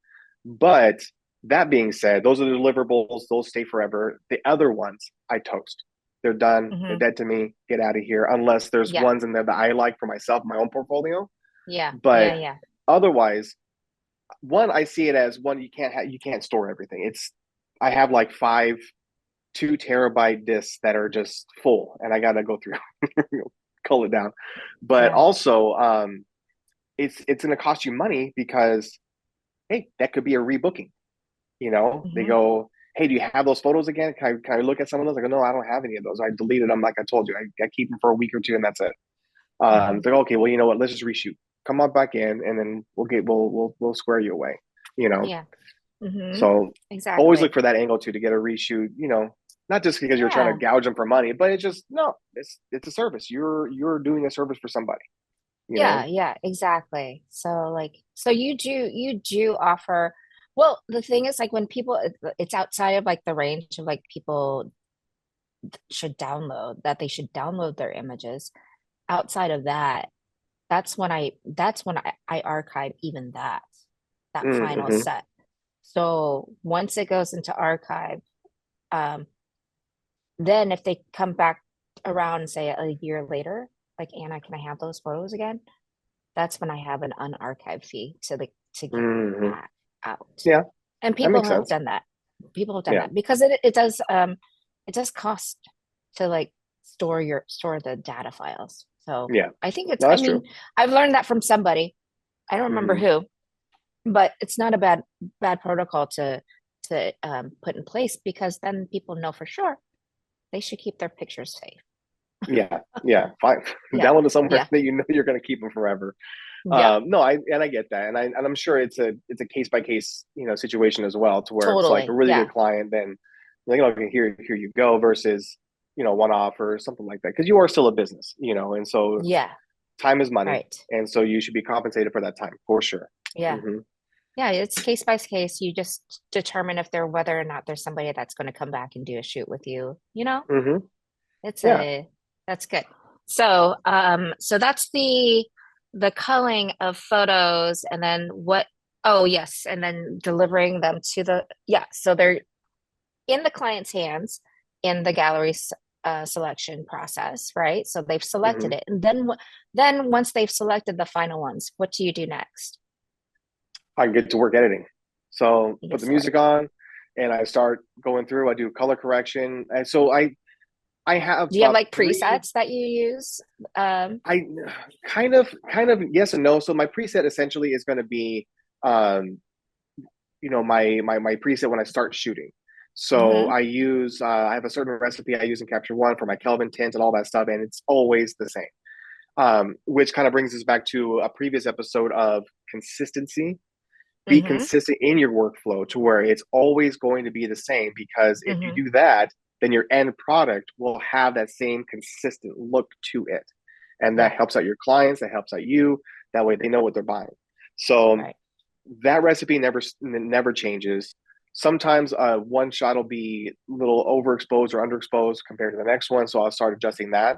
But That being said, those are the deliverables. Those stay forever. The other ones, I toast. They're done. They're Hmm. dead to me. Get out of here. Unless there's Yeah. ones in there that I like for myself, my own portfolio. Yeah. Yeah. But Yeah. otherwise, one, I see it as one, you can't store everything. It's I have like five 2 terabyte discs that are just full, and I gotta go through cull it down. But Yeah. also, it's gonna cost you money because hey, that could be a rebooking. They Hmm. go, hey, do you have those photos again? Can I look at some of those? I go, no, I don't have any of those. I deleted them, like I told you. I keep them for a week or two, and that's it. Hmm. It's like, okay, well, you know what? Let's just reshoot. Come on back in, and then we'll square you away. You know, Yeah. Hmm. so always look Exactly. for that angle too to get a reshoot. Not just because you're trying to Yeah. gouge them for money, but it's just no, it's a service. You're doing a service for somebody. You Yeah, know. yeah, exactly. So like, so you do offer, well, the thing is like when people, it's outside of like the range of like people should download, that they should download their images. Outside of that, that's when I archive even that final Mm-hmm. set. So once it goes into archive, um, then if they come back around and say a year later, like Anna, can I have those photos again? That's when I have an unarchived fee to give them Mm-hmm. back out. Yeah, And that people makes have sense. done that. People have done Yeah, that because it does cost to like store the data files. So yeah. I think it's No, I that's mean, true. I've learned that from somebody. I don't remember Mm-hmm. who, but it's not a bad protocol to put in place because then people know for sure they should keep their pictures safe. Yeah, yeah. Fine. Yeah. Download to somewhere Yeah. that you know you're going to keep them forever. Yeah. No, I get that, and I'm sure it's a case by case situation as well, to where it's like a Totally. really good Yeah. client, then like okay, here you go, versus one off or something like that, because you are still a business, and so Yeah. time is money, Right. and so you should be compensated for that time for sure. Yeah. Hmm. Yeah, it's case by case. You just determine if there whether or not there's somebody that's going to come back and do a shoot with you. Hmm. It's Yeah. a that's good. So that's the culling of photos, and then what? Oh, yes, and then delivering them to yeah. So they're in the client's hands in the gallery selection process, right? So they've selected Hmm. it, and then once they've selected the final ones, what do you do next? I get to work editing, so You put get the music selected. on, and I start going through. I do color correction, and so I have Do you have about like three. presets that you use? I kind of yes and no. So my preset essentially is going to be, um, my preset when I start shooting. So Mm-hmm. I have a certain recipe I use in Capture One for my Kelvin tint and all that stuff, and it's always the same. Which kind of brings us back to a previous episode of consistency. Be Mm-hmm. consistent in your workflow to where it's always going to be the same, because if you Mm-hmm. do that, then your end product will have that same consistent look to it. And that Yeah. helps out your clients, that helps out you. That way they know what they're buying. So Right. that recipe never changes. Sometimes one shot will be a little overexposed or underexposed compared to the next one, so I'll start adjusting that.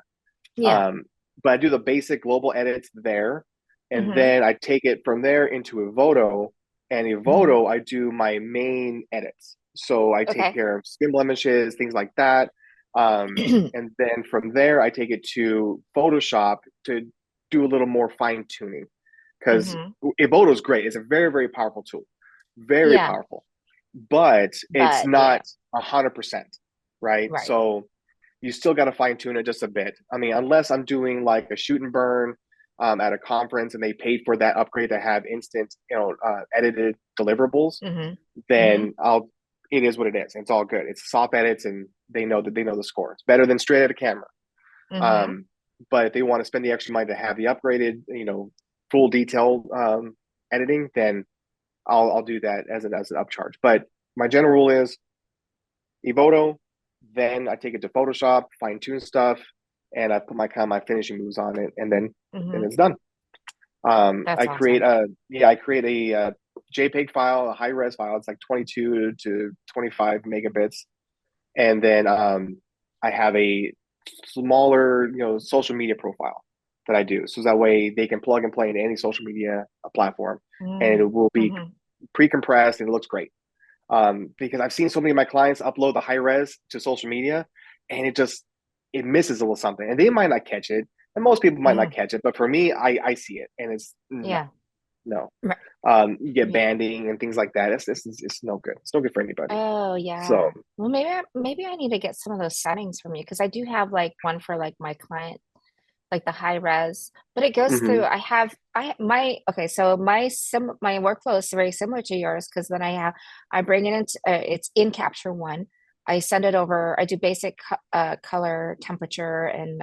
Yeah. Um, but I do the basic global edits there, and Mm-hmm. then I take it from there into Evoto, and Mm-hmm. Evoto I do my main edits. So I take Okay. care of skin blemishes, things like that. And then from there I take it to Photoshop to do a little more fine tuning, because Mm-hmm. Evoto is great. It's a very, very powerful tool, very Yeah. powerful, but it's But yeah. not 100%, right? Right. So you still got to fine tune it just a bit. I mean, unless I'm doing like a shoot and burn at a conference and they paid for that upgrade to have instant, edited deliverables, Mm-hmm. Mm-hmm. then it is what it is. It's all good. It's soft edits, and they know the score. It's better than straight out of camera. Mm-hmm. Um, but if they want to spend the extra money to have the upgraded, full detailed editing, then I'll do that as an upcharge. But my general rule is Evoto, then I take it to Photoshop, fine tune stuff, and I put my finishing moves on it, and then Mm-hmm. it's done. That's awesome. I create a JPEG file, a high res file. It's like 22 to 25 megabits, and then I have a smaller, social media profile that I do, so that way they can plug and play into any social media platform, and it will be Mm-hmm. pre-compressed and it looks great. Because I've seen so many of my clients upload the high res to social media, and it misses a little something, and they might not catch it, and most people might not Yeah. catch it, but for me, I see it, and it's no, Yeah. no. Right. You get Yeah. banding and things like that. It's no good. It's no good for anybody. Oh So, yeah. Well, maybe I need to get some of those settings from you because I do have like one for like my client, like the high res, but it goes through. hmm I my okay. So my workflow is very similar to yours because then I bring it into it's in Capture One. I send it over. I do basic color, temperature, and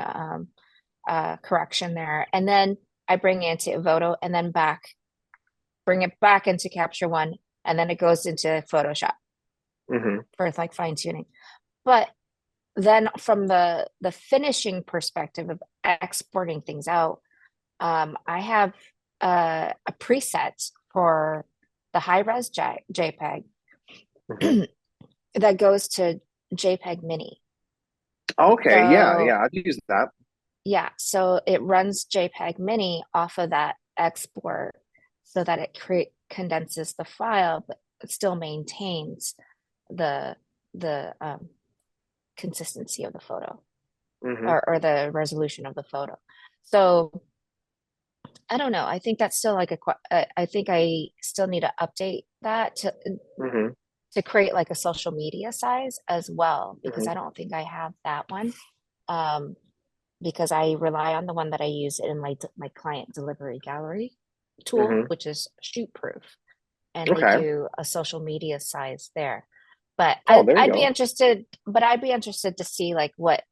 correction there, and then I bring it into Voto, and then bring it back into Capture One, and then it goes into Photoshop hmm for like fine tuning. But then from the finishing perspective of exporting things out, I have a preset for the high res JPEG hmm that goes to JPEG Mini. Okay, yeah, So yeah, I've used that. yeah, so it runs JPEG Mini off of that export so that it create condenses the file, but it still maintains the the consistency of the photo hmm or the resolution of the photo. So I don't know. I think that's still like I think I still need to update that hmm to create like a social media size as well because hmm I don't think I have that one. Um, because I rely on the one that I use in my client delivery gallery tool, hmm which is shoot proof, and they Okay. do a social media size there. But Oh, there you I'd be go. interested, but I'd be interested to see like what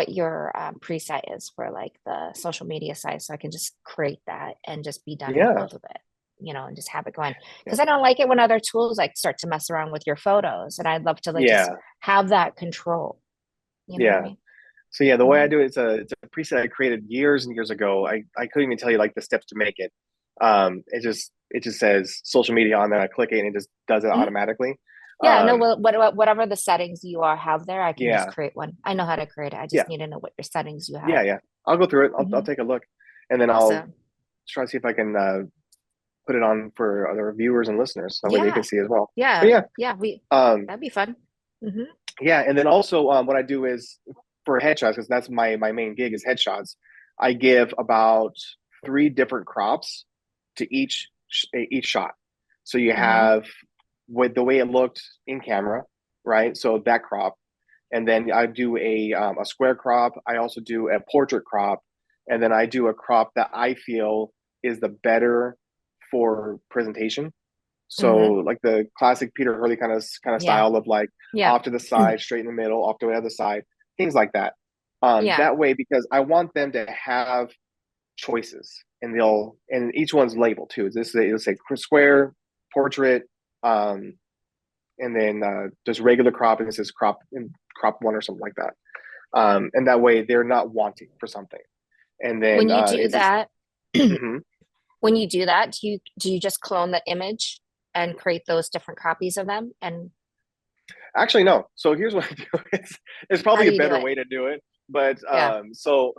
your preset is for like the social media size, so I can just create that and just be done with Yeah, both of it, and just have it going. yeah, Because I don't like it when other tools like start to mess around with your photos, and I'd love to like just yeah, have that control. You know what I yeah. mean? So yeah, the way I Mhm. do it, it's a preset I created years and years ago. I couldn't even tell you like the steps to make it. It just says social media on there. I click it and it just does it Mhm. automatically. Yeah, no, Um, whatever the settings you are have there, I can just yeah, create one. I know how to create it. I yeah, just need to know what your settings you have. yeah. I'll go through it. I'll Hmm. take a look, and then I'll Awesome. try to see if I can put it on for other viewers and listeners. That way they can Yeah. see as well. But Yeah. yeah, Yeah. We um, that'd be fun. Hmm. yeah, and then also what I do is for headshots because that's my main gig is headshots. I give about three different crops to each shot. So you Hmm. have with the way it looked in camera, right? So that crop, and then I do a square crop. I also do a portrait crop, and then I do a crop that I feel is the better for presentation. So Hmm. like the classic Peter Hurley kind of Yeah. style of like Yeah. off to the side, straight in the middle, off to the other side, things like that. Yeah. That way, because I want them to have choices, and each one's labeled too. It'll say square, portrait, um, and then just regular crop, and it says crop one or something like that. And that way they're not wanting for something. And When then you do it's just that, mhm. when you do that, do you just clone the image and create those different copies of them? And Actually, no. So here's what I do. It's how probably do a you do better it? way to do it. But Yeah. so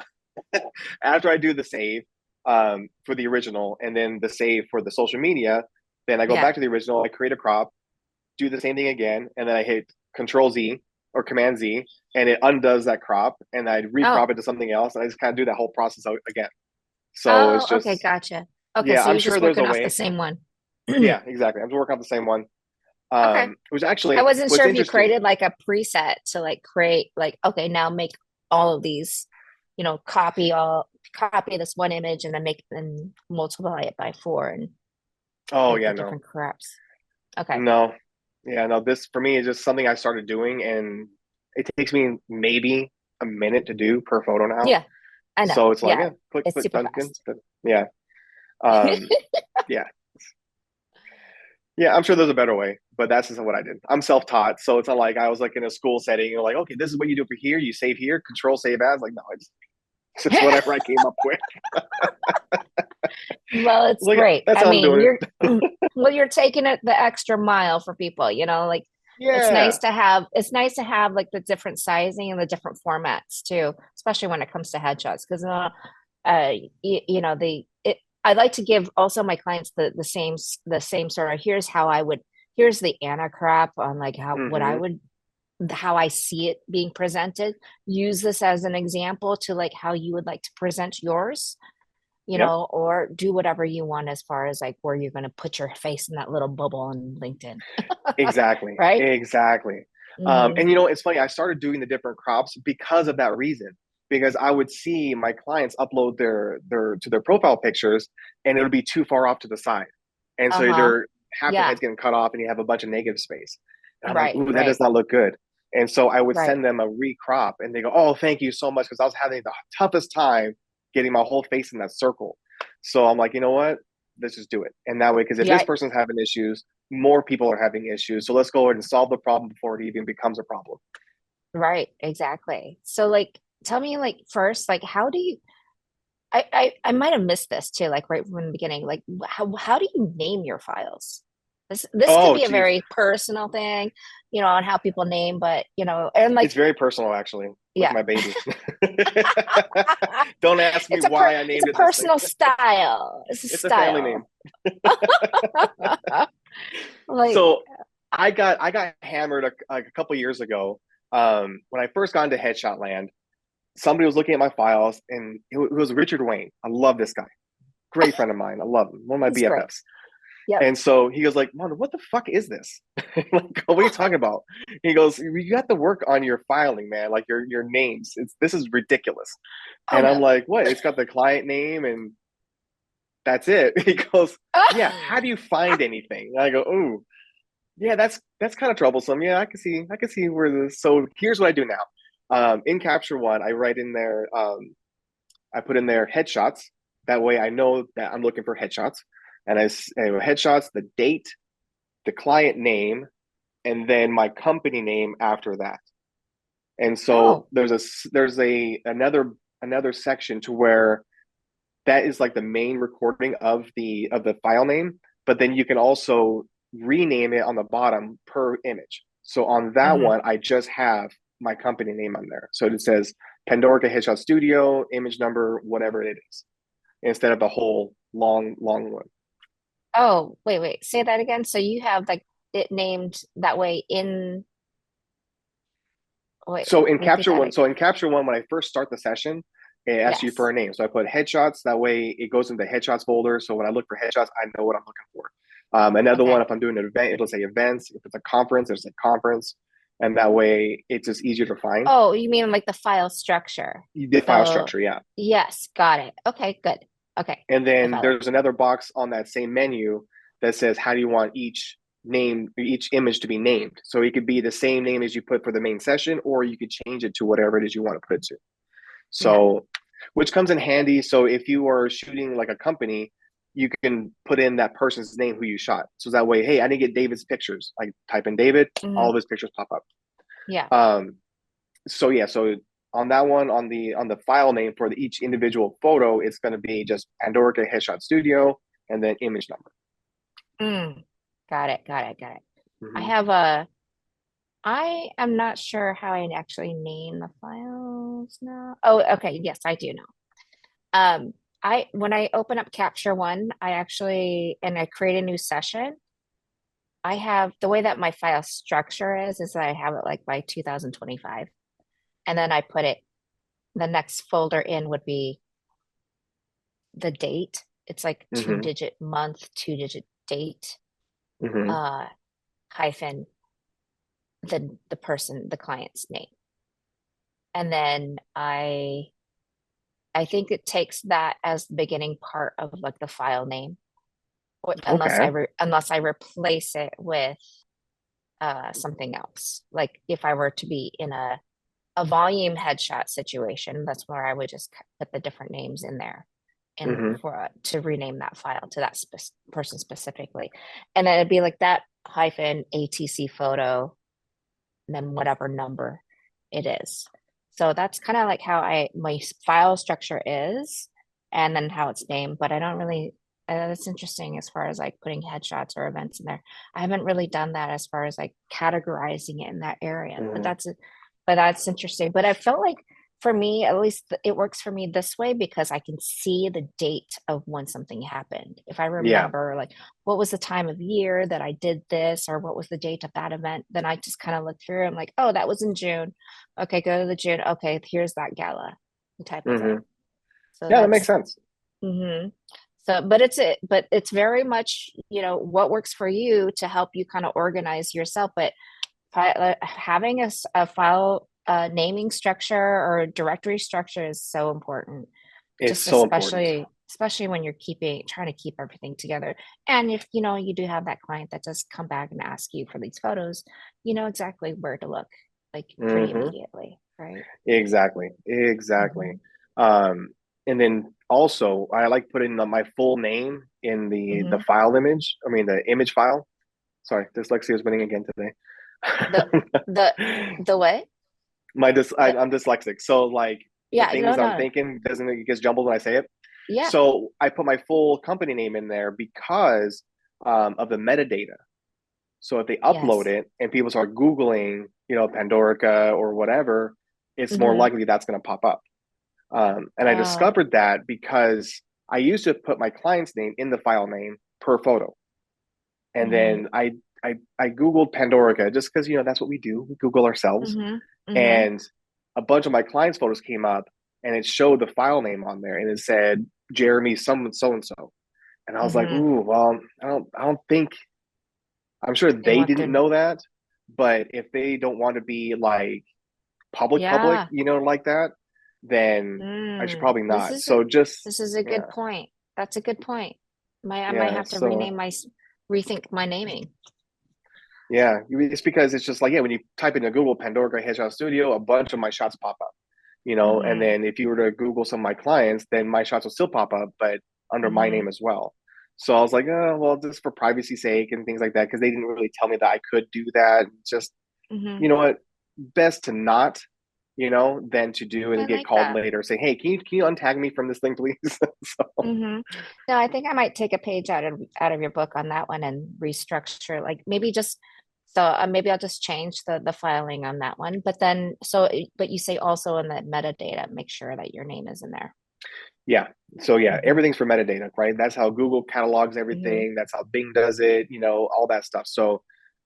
after I do the save for the original and then the save for the social media, then I go Yeah. back to the original. I create a crop, do the same thing again, and then I hit Control Z or Command Z, and it undoes that crop, and I Oh. recrop it to something else, and I just kind of do that whole process again. So it's Oh, okay, just gotcha. Okay, yeah, so I'm you're sure just there's a working off the way. same one. Yeah, exactly. I'm just working on the same one. Okay. Which I actually, wasn't what's sure if you interesting. created like a preset to like create like, okay, now make all of these, copy this one image and then make and multiply it by four and Oh make yeah, the no, different crops. Okay. no, yeah, no. This for me is just something I started doing, and it takes me maybe a minute to do per photo now. Yeah, I know. So it's like, Yeah, yeah, click, it's click, super done, fast. done. Yeah, um, yeah, yeah. I'm sure there's a better way, but that's just what I did. I'm self-taught, so it's not like I was like in a school setting. You're like, okay, this is what you do for here. You save here, control save as. Like, no, it's just whatever I came up with. Well, it's Like great. that's I how I'm mean, doing you're it. well, you're taking it the extra mile for people, like Yeah. it's nice to have like the different sizing and the different formats too, especially when it comes to headshots. Because you know, I like to give also my clients the same sort of here's how I would here's the Anna crap on like how what I Hmm. would how I see it being presented. Use this as an example to like how you would like to present yours, Yep. or do whatever you want as far as like where you're going to put your face in that little bubble on LinkedIn, Exactly. right? Exactly. Hmm. And it's funny. I started doing the different crops because of that reason. Because I would see my clients upload their profile pictures, and it would be too far off to the side, and so Uh-huh. they're half their Yeah. head's getting cut off, and you have a bunch of negative space. And I'm like, Right. ooh, that Right. does not look good. And so I would Right. send them a recrop, and they go, oh, thank you so much, because I was having the toughest time getting my whole face in that circle. So I'm like, you know what? Let's just do it. And that way, because if this Yeah. person's having issues, more people are having issues. So let's go ahead and solve the problem before it even becomes a problem. Right. Exactly. So like tell me like first, like how do you I might have missed this too, like right from the beginning. Like how do you name your files? This could Oh, be a geez. very personal thing, on how people name, but and It's like very personal, actually, with yeah. my baby. Don't ask me It's a per why I it's a named it this thing. personal style. It's a It's a family name. style. Like, So I got hammered a couple years ago. When I first got into headshot land, somebody was looking at my files, and it was Richard Wayne. I love this guy. Great friend of mine. I love him. One of my he's great. BFFs. Yep. And so he goes like, Mondo, what the fuck is this? Like, what are you talking about? He goes, you got to work on your filing, man. Like your names. This is ridiculous. Oh And I'm no. like, what? It's got the client name and that's it. He goes, yeah. How do you find anything? And I go, oh, yeah, that's kind of troublesome. Yeah, I can see where this. So here's what I do now. In Capture One, I write in there. I put in there headshots. That way, I know that I'm looking for headshots, and headshots, the date, the client name, and then my company name after that. And so Oh. there's another section to where that is like the main recording of the file name, but then you can also rename it on the bottom per image. So on that Hmm. one, I just have my company name on there. So it says Pandorica Headshot Studio, image number, whatever it is, instead of the whole long one. Oh, wait. Say that again. So you have like it named that way in wait, So in repeat Capture that One, again. so in Capture One, when I first start the session, it asks you for Yes. a name. So I put headshots. That way, it goes into the headshots folder. So when I look for headshots, I know what I'm looking for. Another one, Okay. if I'm doing an event, it'll say events. If it's a conference, it'll say conference, and that way, it's just easier to find Oh, you mean like the file structure. the file So structure. Yeah, yes, got it. Okay, good. Okay. and I then follow. there's another box on that same menu that says how do you want each image to be named. So it could be the same name as you put for the main session, or you could change it to whatever it is you want to put it to. Yeah. So, which comes in handy. So if you are shooting like a company, you can put in that person's name who you shot. So that way, hey, I didn't get David's pictures. I type in David, all Hmm. of his pictures pop up. Yeah. Um, so yeah, so on that one, on the file name for each individual photo, it's going to be just Pandorica Headshot Studio and then image number. Mm. Got it. Got it. Got it. I Mm-hmm. have a I am not sure how I actually name the files now. Oh, okay. Yes, I do know. Um, I when I open up Capture One, I create a new session. I have the way that my file structure is that I have it like by 2025. And then I put it, the next folder in would be the date. It's like two Mm-hmm. digit month, two-digit date, Mm-hmm. uh, hyphen the person, the client's name. And then I think it takes that as the beginning part of like the file name, Okay. unless I replace it with something else. Like if I were to be in a volume headshot situation, that's where I would just put the different names in there and Mm-hmm. for to rename that file to that person specifically. And then it'd be like that hyphen ATC photo, and then whatever number it is. So that's kind of like how my file structure is, and then how it's named. But I don't really. That's interesting as far as like putting headshots or events in there. I haven't really done that as far as like categorizing it in that area. Mm-hmm. But that's interesting. But I felt like for me, at least it works for me this way because I can see the date of when something happened. If I Yeah. remember, like, what was the time of year that I did this, or what was the date of that event, then I just kind of look through. I'm like, oh, that was in June. Okay, go to the June. Okay, here's that gala type of Hmm. thing. So Yeah, that makes that's, sense. hmm so, but it's very much, what works for you to help you kind of organize yourself. But having a file naming structure or directory structure is so important, It's just so important. especially when you're trying to keep everything together. And if you do have that client that does come back and ask you for these photos, you know exactly where to look, like pretty Hmm. immediately, right? Exactly. Exactly. Hmm. Um, and then also I like putting my full name in the Hmm. file image. I mean the image file. Sorry, dyslexia is winning again today. The the the way the I'm dyslexic, so like the yeah, no, things I'm no, thinking doesn't it gets jumbled when I say it. yeah, So I put my full company name in there because of the metadata. So if they upload yes. it and people start Googling, Pandorica or whatever, it's more Hmm. likely that's going to pop up. And I Oh. discovered that because I used to put my client's name in the file name per photo, and Hmm. then I googled Pandorica just because that's what we do. We Google ourselves, Hmm. Hmm. and a bunch of my clients' photos came up, and it showed the file name on there, and it said Jeremy some so and so, and I was like, Hmm. ooh, well, I don't think I'm sure They they want didn't their know that, but if they don't want to be like public, yeah. like that, then I should Mm, probably this not. is a So just this is a good yeah, point. That's a good point. I might yeah. have to So rethink my naming. yeah, it's because it's just like when you type in a Google Pandora Headshot Studio, a bunch of my shots pop up, and Hmm. then if you were to Google some of my clients, then my shots will still pop up, but under my Hmm. name as well. So I was like, oh, well, just for privacy sake and things like that, because they didn't really tell me that I could do that. Just Hmm. you know what, best to not, than to do I and get like called that. later. Say, hey, can you untag me from this thing, please? So Hmm. No, I think I might take a page out of your book on that one and restructure, like maybe just so maybe I'll just change the filing on that one. But then but you say also in the metadata, make sure that your name is in there. yeah, so yeah, Hmm. everything's for metadata, right? That's how Google catalogs Hmm. everything. That's how Bing does it. All that stuff. So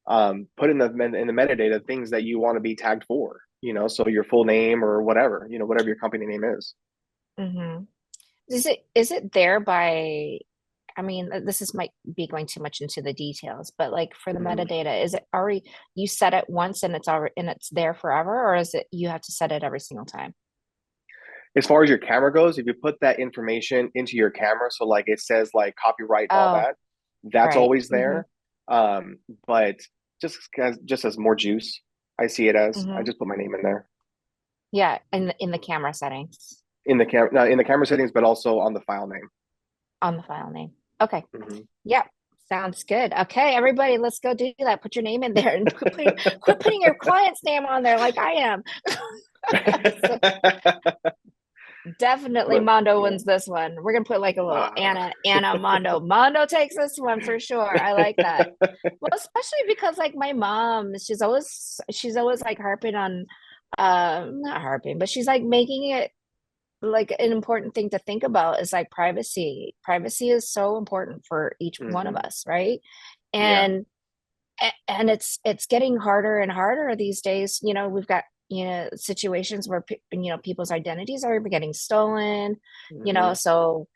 put in the metadata things that you want to be tagged for. So your full name or whatever. Whatever your company name is. Hmm. Is it there by, I mean, this is might be going too much into the details, but like for the Mhm. metadata, is it already you set it once and it's there forever, or is it you have to set it every single time? As far as your camera goes, if you put that information into your camera, so like it says like copyright and all Oh, that, that's right. always there. But just as more juice, I see it as I Hmm. just put my name in there Yeah, in the camera settings in the camera settings, but also on the file name. on the file name. Okay. Mhm. Yep. Sounds good. Okay, everybody, let's go do that. Put your name in there and quit putting your client's name on there like I am. So definitely But Mondo yeah, wins this one. We're gonna put like a little uh, Anna Mondo. Mondo takes this one for sure. I like that. Well, especially because like my mom, she's always like harping on not harping, but she's like making it like an important thing to think about is like privacy. Privacy is so important for each one of mhm. us, right? Yeah, And and it's getting harder and harder these days. We've got situations where people's identities are getting stolen. mhm. So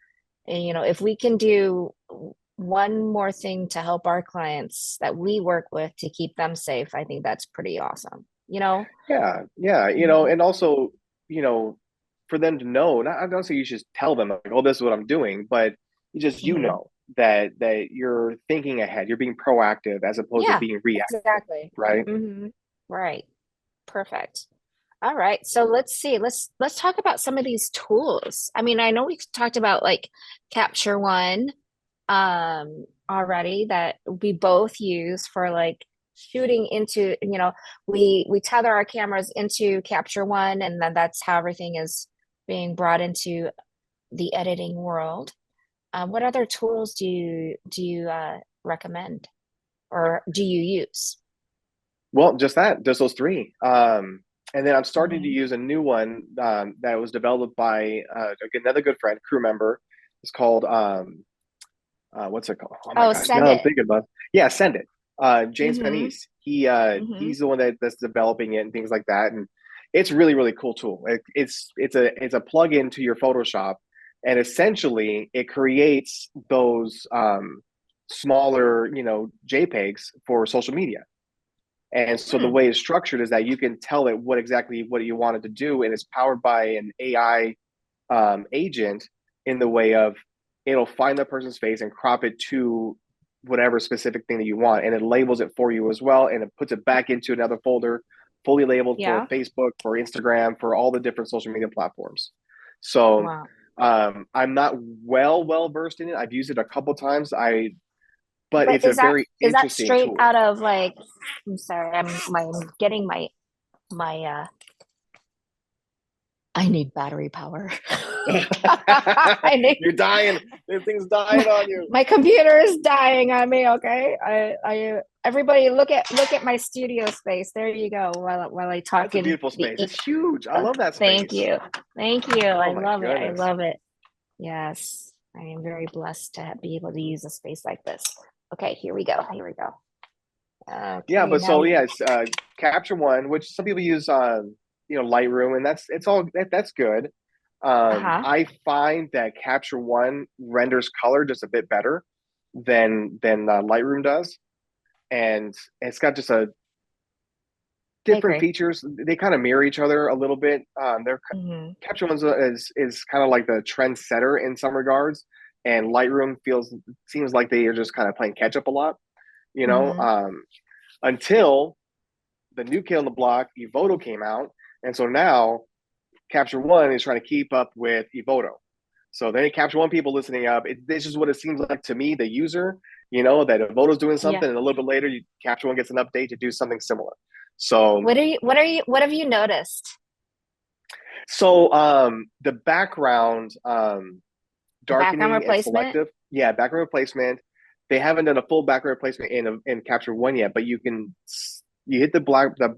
if we can do one more thing to help our clients that we work with to keep them safe, I think that's pretty awesome. Yeah, yeah. Hmm. And also, you know, for them to know, not I don't say you should tell them like, oh, this is what I'm doing, but you just Hmm. that you're thinking ahead, you're being proactive as opposed to Yeah, being reactive, exactly. right? Hmm. Right. Perfect. All right. So let's see. Let's talk about some of these tools. I mean, I know we talked about like Capture One already that we both use for like shooting into, we tether our cameras into Capture One and then that's how everything is being brought into the editing world. What other tools do you recommend or do you use? Well, just those three. And then I'm starting to Hmm. use a new one that was developed by another good friend, crew member. It's called what's it called? Oh my Oh, gosh, send now I'm it. thinking about it. Yeah, send it. James Hmm. Panisse. Hmm. He's the one that's developing it and things like that. And it's really really cool tool. It's a plug-in to your Photoshop, and essentially it creates those smaller JPEGs for social media. And so the Hmm. way it's structured is that you can tell it what you want it to do, and it's powered by an AI agent in the way of it'll find the person's face and crop it to whatever specific thing that you want, and it labels it for you as well, and it puts it back into another folder, fully labeled for Yeah. Facebook, for Instagram, for all the different social media platforms. So Wow. I'm not well versed in it. I've used it a couple times. But But it's a very is that interesting straight tool. out of like, I'm sorry, I'm getting my I need battery power. I need You're dying. This thing's dying my, on you. my computer is dying on me, okay? I everybody look at my studio space. There you go. While I That's talk a in beautiful the space. It's huge. I love that thank space. you. Thank you. Oh I my love it. I goodness. love it. Yes. I am very blessed to be able to use a space like this. Okay, here we go. Here we go. Yeah, Okay, but so now yeah, it's Capture One, which some people use Lightroom, and that's good. uh-huh. I find that Capture One renders color just a bit better than Lightroom does, and it's got just a I different agree. features. They kind of mirror each other a little bit. They're Hmm. Capture One is kind of like the trendsetter in some regards, and Lightroom seems like they are just kind of playing catch up a lot, you know. Hmm. Until the new kid on the block, Evoto, came out, and so now Capture One is trying to keep up with Evoto. So then Capture One people listening up, this is what it seems like to me, the user, that Evoto's doing Yeah. something, and a little bit later, Capture One gets an update to do something similar. So What have you noticed? the background Background darkening and replacement? selective, yeah, background replacement. They haven't done a full background replacement in Capture One yet, but you hit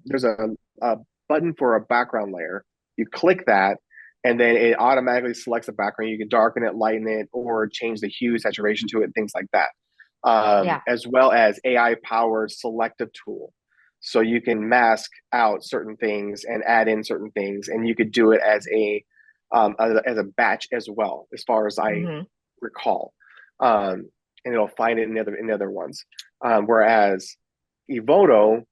there's a button for a background layer. You click that, and then it automatically selects the background. You can darken it, lighten it, or change the hue, saturation to it, things like that. Yeah. As well as AI powered selective tool. So you can mask out certain things and add in certain things, and you could do it as a batch as well, as far as I Hmm. recall. And it'll find it in other ones. Whereas Evoto,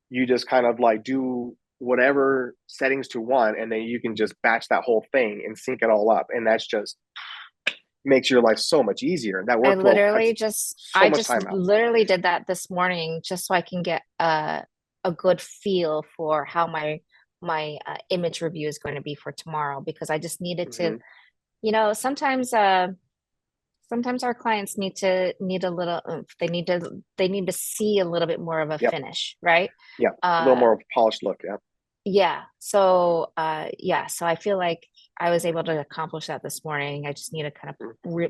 you just kind of like do whatever settings to one, and then you can just batch that whole thing and sync it all up, and that's just makes your life so much easier. That workflow cuts so I much just time out. literally did that this morning just so I can get a good feel for how my image review is going to be for tomorrow because I just needed to, Mm-hmm. sometimes our clients need a little oomph. They need to see a little bit more of a Yep. finish, right? Yeah. A little Uh more polished look. Yeah. yeah. So I feel like I was able to accomplish that this morning. I just need to kind of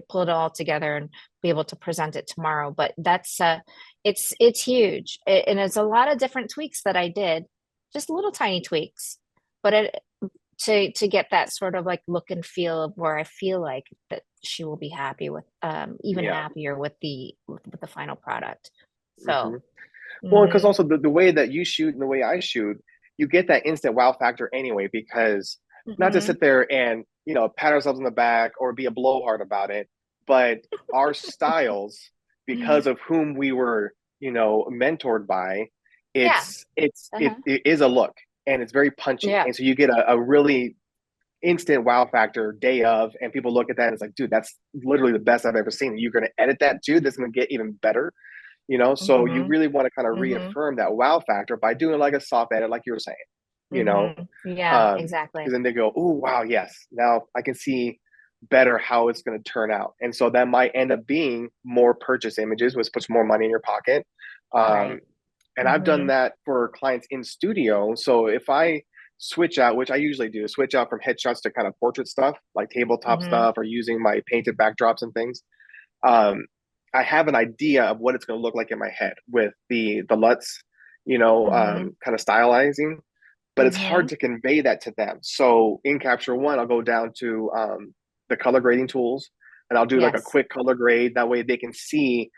pull it all together and be able to present it tomorrow. But that's it's huge. And it's a lot of different tweaks that I did, just little tiny tweaks. But to get that sort of like look and feel of where I feel like that she will be happy with even Yeah. happier with the final product. Mm-hmm. So Well, because mhm. also the way that you shoot and the way I shoot, you get that instant wow factor anyway, because not to Mhm. sit there and, pat ourselves on the back or be a blowhard about it, but our styles, because of whom we were, mentored by, Yeah. it is a look, and it's very punchy. Yeah. And so you get a really instant wow factor day of, and people look at that and it's like, dude, that's literally the best I've ever seen. You're going to edit that too. This is going to get even better. So you Hmm. really want to kind of Hmm. reaffirm that wow factor by doing like a soft edit, like you were saying, you know, Yeah, because exactly. then they go, oh wow, yes, now I can see better how it's going to turn out, and so that might end up being more purchase images, which puts more money in your pocket. Um, Right. and I've done Hmm. that for clients in studio. So if I switch out, which I usually do, switch out from headshots to kind of portrait stuff, like tabletop Hmm. stuff, or using my painted backdrops and things. um, I have an idea of what it's going to look like in my head with the LUTs, Hmm. kind of stylizing. but it's hard Mm-hmm. to convey that to them. So in Capture One, I'll go down to the color grading tools, and I'll do like a Yes. quick color grade. That way they can see,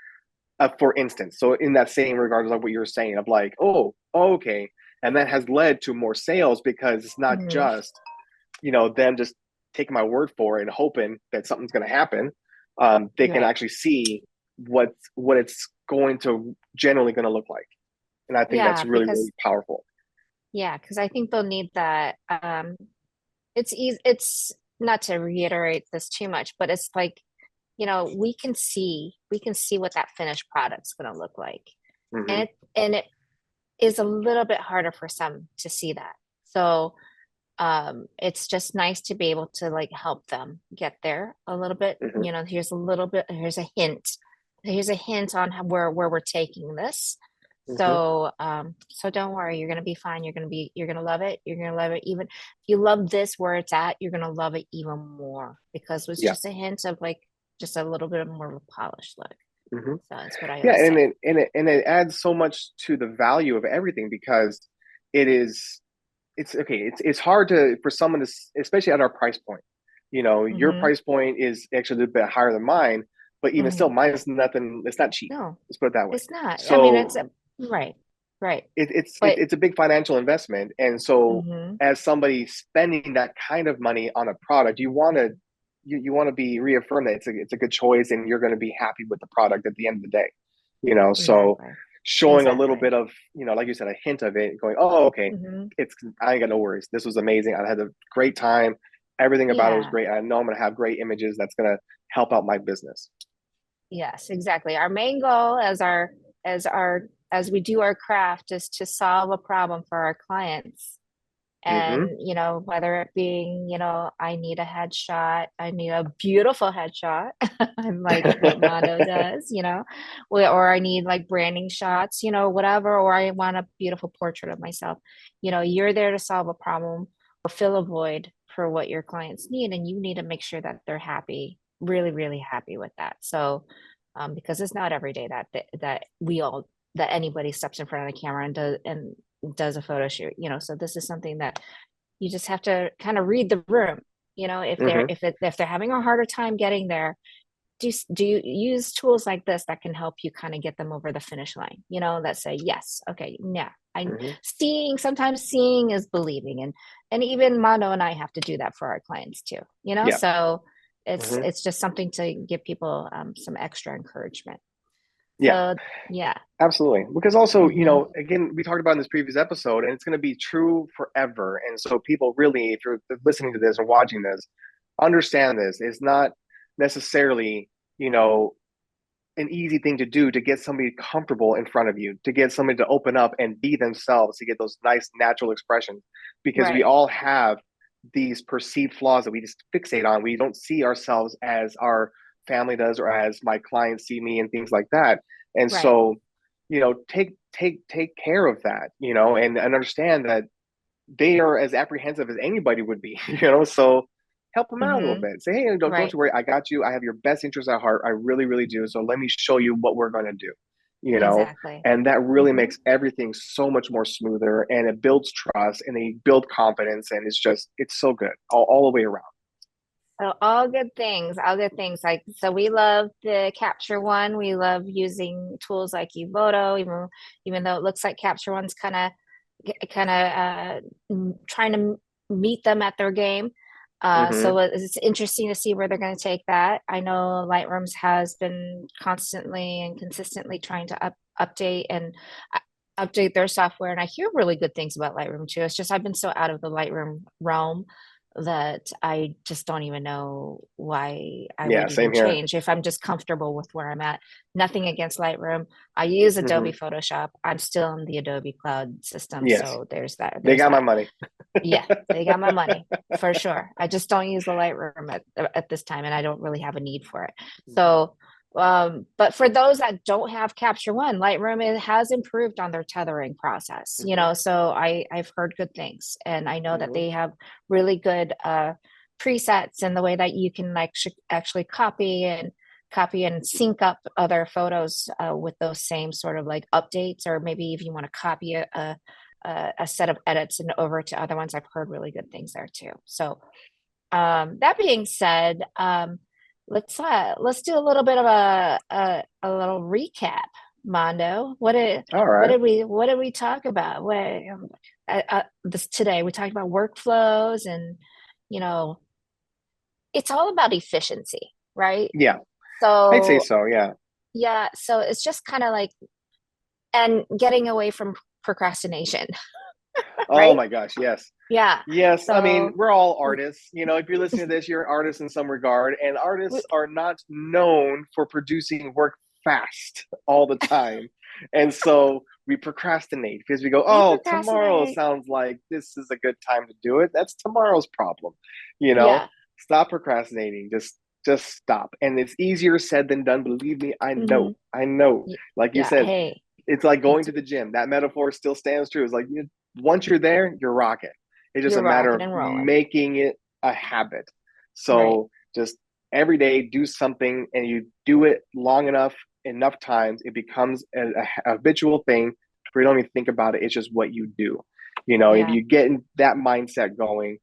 for instance. So in that same regard, like what you're saying, of like, oh, okay, and that has led to more sales because it's not Mm-hmm. just them just taking my word for it and hoping that something's going to happen. They can Right. actually see what it's going to generally going to look like, and I think that's Yeah, really because really powerful. I think they'll need that. It's easy, it's not to reiterate this too much, but it's like, we can see what that finished product's going to look like. Hmm. And it is a little bit harder for some to see that. So it's just nice to be able to like help them get there a little bit. Hmm. Here's a hint. Here's a hint on where we're taking this. Hmm. So don't worry, you're gonna be fine. You're gonna love it. You're gonna love it. Even if you love this where it's at, you're gonna love it even more because it was Yeah. just a hint of like just a little bit more of a polished look. Hmm. So that's what I Yeah, always and say. it adds so much to the value of everything because it is it's okay. It's hard to for someone to, especially at our price point. Your Mm-hmm. price point is actually a bit higher than mine, but even still, Mm-hmm. mine is nothing. It's not cheap. No, Let's put it that way. it's not. I mean, So right, right. But it's a big financial investment, and so mm-hmm. as somebody spending that kind of money on a product, you want to be reaffirmed that it's a good choice, and you're going to be happy with the product at the end of the day. So Exactly. showing a little Exactly. bit of like you said, a hint of it, going, oh, okay, Mm-hmm. it's I ain't got no worries. This was amazing. I had a great time. Everything about it was Yeah. great. I know I'm going to have great images that's going to help out my business. Yes, exactly. Our main goal as we do our craft is to solve a problem for our clients. Mm-hmm. And, whether it being, I need a headshot, I need a beautiful headshot, like what Mondo does, or I need like branding shots, whatever, or I want a beautiful portrait of myself. You're there to solve a problem or fill a void for what your clients need, and you need to make sure that they're happy, really, really happy with that. So, because it's not every day that anybody steps in front of the camera and does a photo shoot, so this is something that you just have to kind of read the room, if they're Mm-hmm. if they're having a harder time getting there, do you use tools like this that can help you kind of get them over the finish line, that say yes, okay, yeah, I Mm-hmm. sometimes seeing is believing, and even Mondo and I have to do that for our clients too, Yeah. so it's Mm-hmm. it's just something to give people some extra encouragement. Yeah. So yeah. Absolutely. Because also, Mm-hmm. again, we talked about in this previous episode, and it's going to be true forever. And so, people really, if you're listening to this or watching this, understand this. It's not necessarily, you know, an easy thing to do to get somebody comfortable in front of you, to get somebody to open up and be themselves, to get those nice natural expressions, because we Right. all have these perceived flaws that we just fixate on. We don't see ourselves as our family does or as my clients see me and things like that. And Right. so, take care of that, and understand that they are as apprehensive as anybody would be, so help them out a little Mm-hmm. bit. Say, hey, don't Right. you worry, I got you. I have your best interest at heart. I really, really do. So let me show you what we're going to do, you know, Exactly. and that really Mm-hmm. makes everything so much more smoother, and it builds trust and they build confidence, and it's so good all the way around. So all good things, all good things. Like, so we love the Capture One. We love using tools like Uvoto, even though it looks like Capture One's kind of trying to meet them at their game. So Mm-hmm. it's interesting to see where they're going to take that. I know Lightrooms has been constantly and consistently trying to update and update their software, and I hear really good things about Lightroom too. It's just I've been so out of the Lightroom realm that I just don't even know why I Yeah, would same even here. change if I'm just comfortable with where I'm at. Nothing against Lightroom. I use Mm-hmm. Adobe Photoshop. I'm still in the Adobe cloud system, Yes, so there's that. they There's got my that. money. Yeah, they got my money for sure. I just don't use the Lightroom at this time, and I don't really have a need for it. Mm-hmm. So, but for those that don't have Capture One, Lightroom has improved on their tethering process. Mm-hmm. So I've heard good things, and I know that Mm-hmm. they have really good presets in the way that you can like actually copy and sync up other photos with those same sort of like updates, or maybe if you want to copy a set of edits and over to other ones. I've heard really good things there too. So that being said, let's do a little bit of a little recap, Mondo. All right. What did we talk about? This today we talked about workflows and you know it's all about efficiency, right? Yeah, I'd say So so. Yeah. yeah, so it's just kind of like and getting away from procrastination, Oh right? my gosh, yes. Yeah. Yes, I mean, So we're all artists. If you're listening to this, you're an artist in some regard, and we, artists are not known for producing work fast all the time. And so we procrastinate because we go, we oh, tomorrow procrastinate. sounds like this is a good time to do it. That's tomorrow's problem. You know, Yeah. stop procrastinating. Just stop. And it's easier said than done. Believe me, I know. hmm I know. Like you Yeah. said, Hey, it's like going it's to the gym. That metaphor still stands true. It's like once you're there, you're rocking. It's just a you're matter rocking of and rolling. making it a habit. Right. So just every day do something and you do it long enough times, it becomes a habitual thing where you don't even think about it. It's just what you do. If Yeah. you get in that mindset going,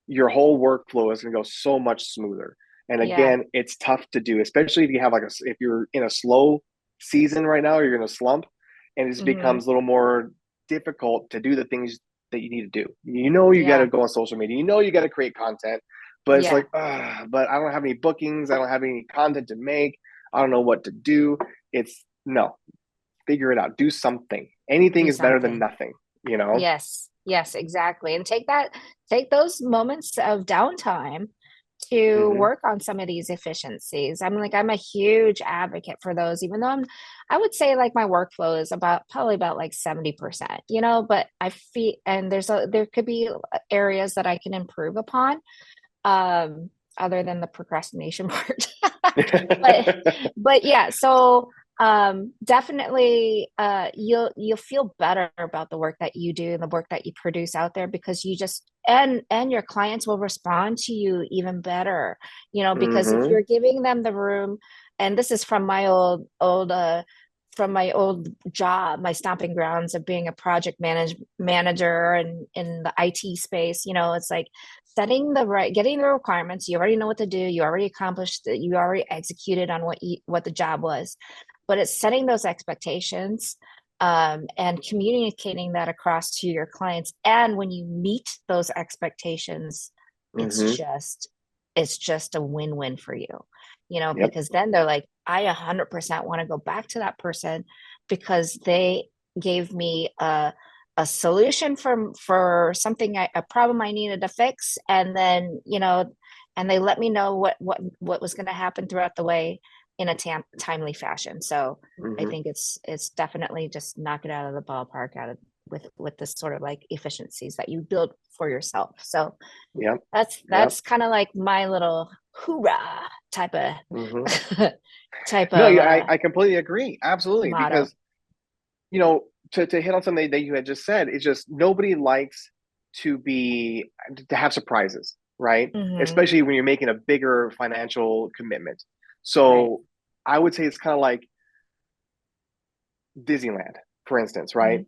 your whole workflow is going to go so much smoother. And Yeah. again, it's tough to do, especially if you have if you're in a slow season right now, or you're in a slump, and it just hmm becomes a little more difficult to do the things that you need to do. You got to Yeah. go on social media. You got to create content, but it's Yeah. like, but I don't have any bookings. I don't have any content to make. I don't know what to do. It's no, figure it out. Do something. Anything Do is better than something. nothing, you know? Yes. Yes, exactly. And take those moments of downtime to Mm-hmm. work on some of these efficiencies. I'm a huge advocate for those, even though I would say like my workflow is probably about like 70%, but I feel, and there could be areas that I can improve upon, um, other than the procrastination part. but but yeah, so definitely you'll feel better about the work that you do and the work that you produce out there because you just and your clients will respond to you even better, because if Mm-hmm. you're giving them the room, and this is from my old job, my stomping grounds of being a manager and in the IT space, it's like getting the requirements. You already know what to do. You already accomplished it. You already executed on what the job was, but it's setting those expectations, and communicating that across to your clients. And when you meet those expectations, it's Mm-hmm. just it's just a win-win for you, Yep. because then they're like, I 100% want to go back to that person because they gave me a solution for something, a problem I needed to fix, and then and they let me know what was going to happen throughout the way in a timely fashion. So I Mm-hmm. think it's definitely just knock it out of the ballpark out of with this sort of like efficiencies that you build for yourself. So Yep. Yep. that's kind of like my little hoorah type of Mm-hmm. type No, of I completely agree. Absolutely. motto. Because, to hit on something that you had just said, it's just nobody likes to have surprises, right? Mm-hmm. Especially when you're making a bigger financial commitment. Right. So I would say it's kind of like Disneyland, for instance, right?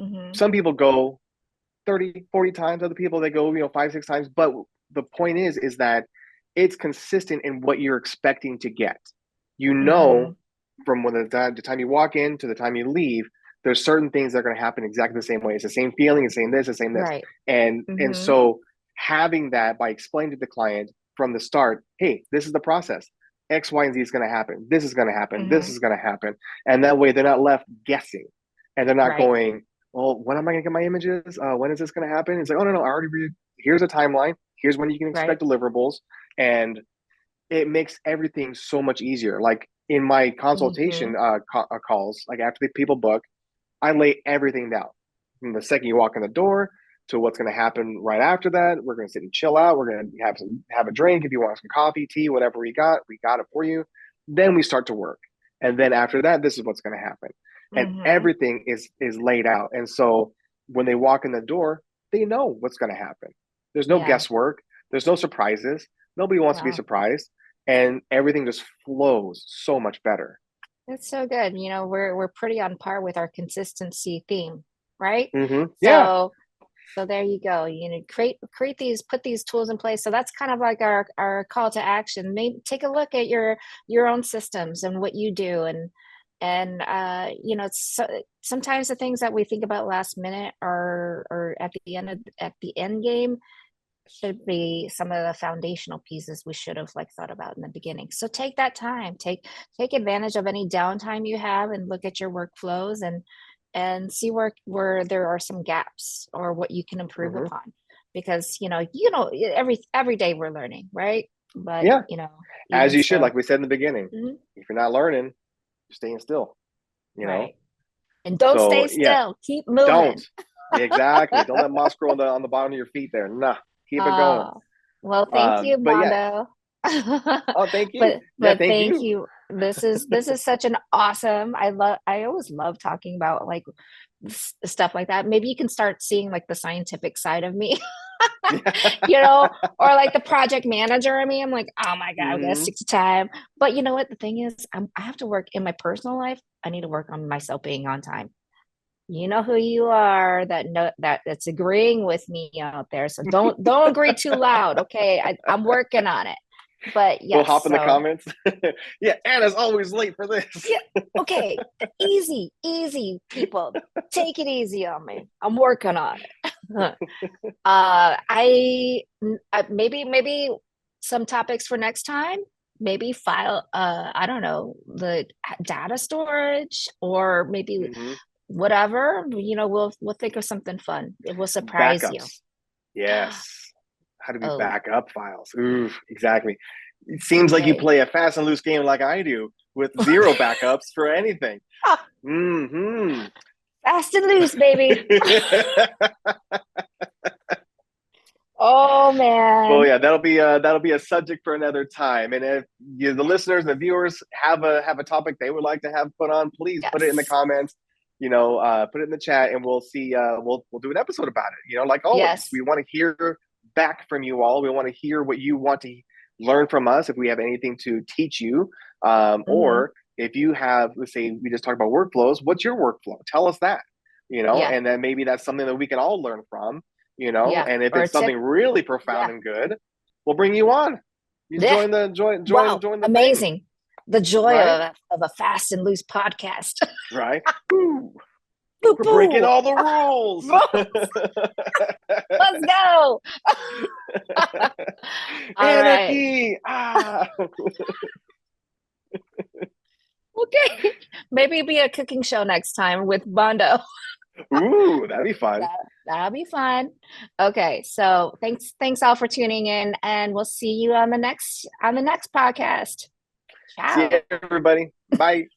Mm-hmm. Mm-hmm. Some people go 30, 40 times, other people they go, five, six times. But the point is that it's consistent in what you're expecting to get. You Mm-hmm. know, from when the time you walk in to the time you leave, there's certain things that are going to happen exactly the same way. It's the same feeling, it's the same this. Right. And Mm-hmm. so having that by explaining to the client from the start, hey, this is the process. X, Y, and Z is going to happen. This is going to happen. This Mm-hmm. is going to happen. And that way they're not left guessing. And they're not Right. going, well, when am I going to get my images? When is this going to happen? It's like, oh, no, I already read. Here's a timeline. Here's when you can Right. expect deliverables. And it makes everything so much easier. Like in my Mm-hmm. consultation calls, like after the people book, I lay everything down from the second you walk in the door to what's going to happen right after that. We're going to sit and chill out. We're going to have a drink if you want some coffee, tea, whatever we got it for you. Then we start to work, and then after that, this is what's going to happen, and Mm-hmm. everything is laid out. And so when they walk in the door, they know what's going to happen. There's no Yeah. guesswork. There's no surprises. Nobody wants to be Wow. surprised, and everything just flows so much better. That's so good. We're pretty on par with our consistency theme. right? Yeah. So so there you go. You know, create these, put these tools in place. So that's kind of like our call to action. Maybe take a look at your own systems and what you do, and you know, so, sometimes the things that we think about last minute are at the end of at the end game should be some of the foundational pieces we should have like thought about in the beginning. So take that time, take advantage of any downtime you have and look at your workflows and see where there are some gaps or what you can improve Hmm. upon. Because every day we're learning, right? But Yeah. you know, As even you should, still. like we said in the beginning. Mhm. If you're not learning, you're staying still, you know? Right. And don't So stay yeah, still. Keep don't. moving. Exactly. Don't let moss grow on the bottom of your feet there. Nah. Keep it going. Oh, well, thank you, But yeah. Mondo. Oh, thank you. Yeah, But thank thank you. you. This is such an awesome. I always love talking about like stuff like that. Maybe you can start seeing like the scientific side of me, you know, or like the project manager of me. I'm like, oh my God, I've got to Hmm. stick to time. But you know what? The thing is, I have to work in my personal life. I need to work on myself being on time. You know who you are, that's agreeing with me out there. So don't agree too loud. Okay. I'm working on it. But We'll yes, hop in the so comments. Yeah, Anna's always late for this. yeah, okay. Easy, people. Take it easy on me. I'm working on it. Maybe some topics for next time. Maybe file I don't know, the data storage, or maybe Hmm. whatever, we'll think of something fun. It will surprise you. Backups. Yes. How do we Oh, back up files? Ooh, exactly. It seems like you okay. play a fast and loose game like I do with zero backups for anything. Hmm. Fast and loose, baby. Oh Well, man. yeah, that'll be a subject for another time. And if the listeners and the viewers have a topic they would like to have put on, please put it in the Yes. comments. Put it in the chat, and we'll see. We'll do an episode about it. Like always, Yes. we want to hear back from you all. We want to hear what you want to learn from us. If we have anything to teach you, Hmm. or if you have, let's say, we just talked about workflows. What's your workflow? Tell us that. Yeah. And then maybe that's something that we can all learn from. Yeah. And if Or a it's tip. something really profound Yeah. and good, we'll bring you on. You Yeah. Wow. join the thing, Amazing. The joy right? of a fast and loose podcast. Right. Ooh, Boo we're breaking boo. all the rules. Let's go. All right. Anarchy. Ah. Okay. Maybe be a cooking show next time with Mondo. Ooh, that'd be fun. That'll be fun. Okay, so thanks all for tuning in, and we'll see you on the next podcast. See you, Ciao. everybody. Bye.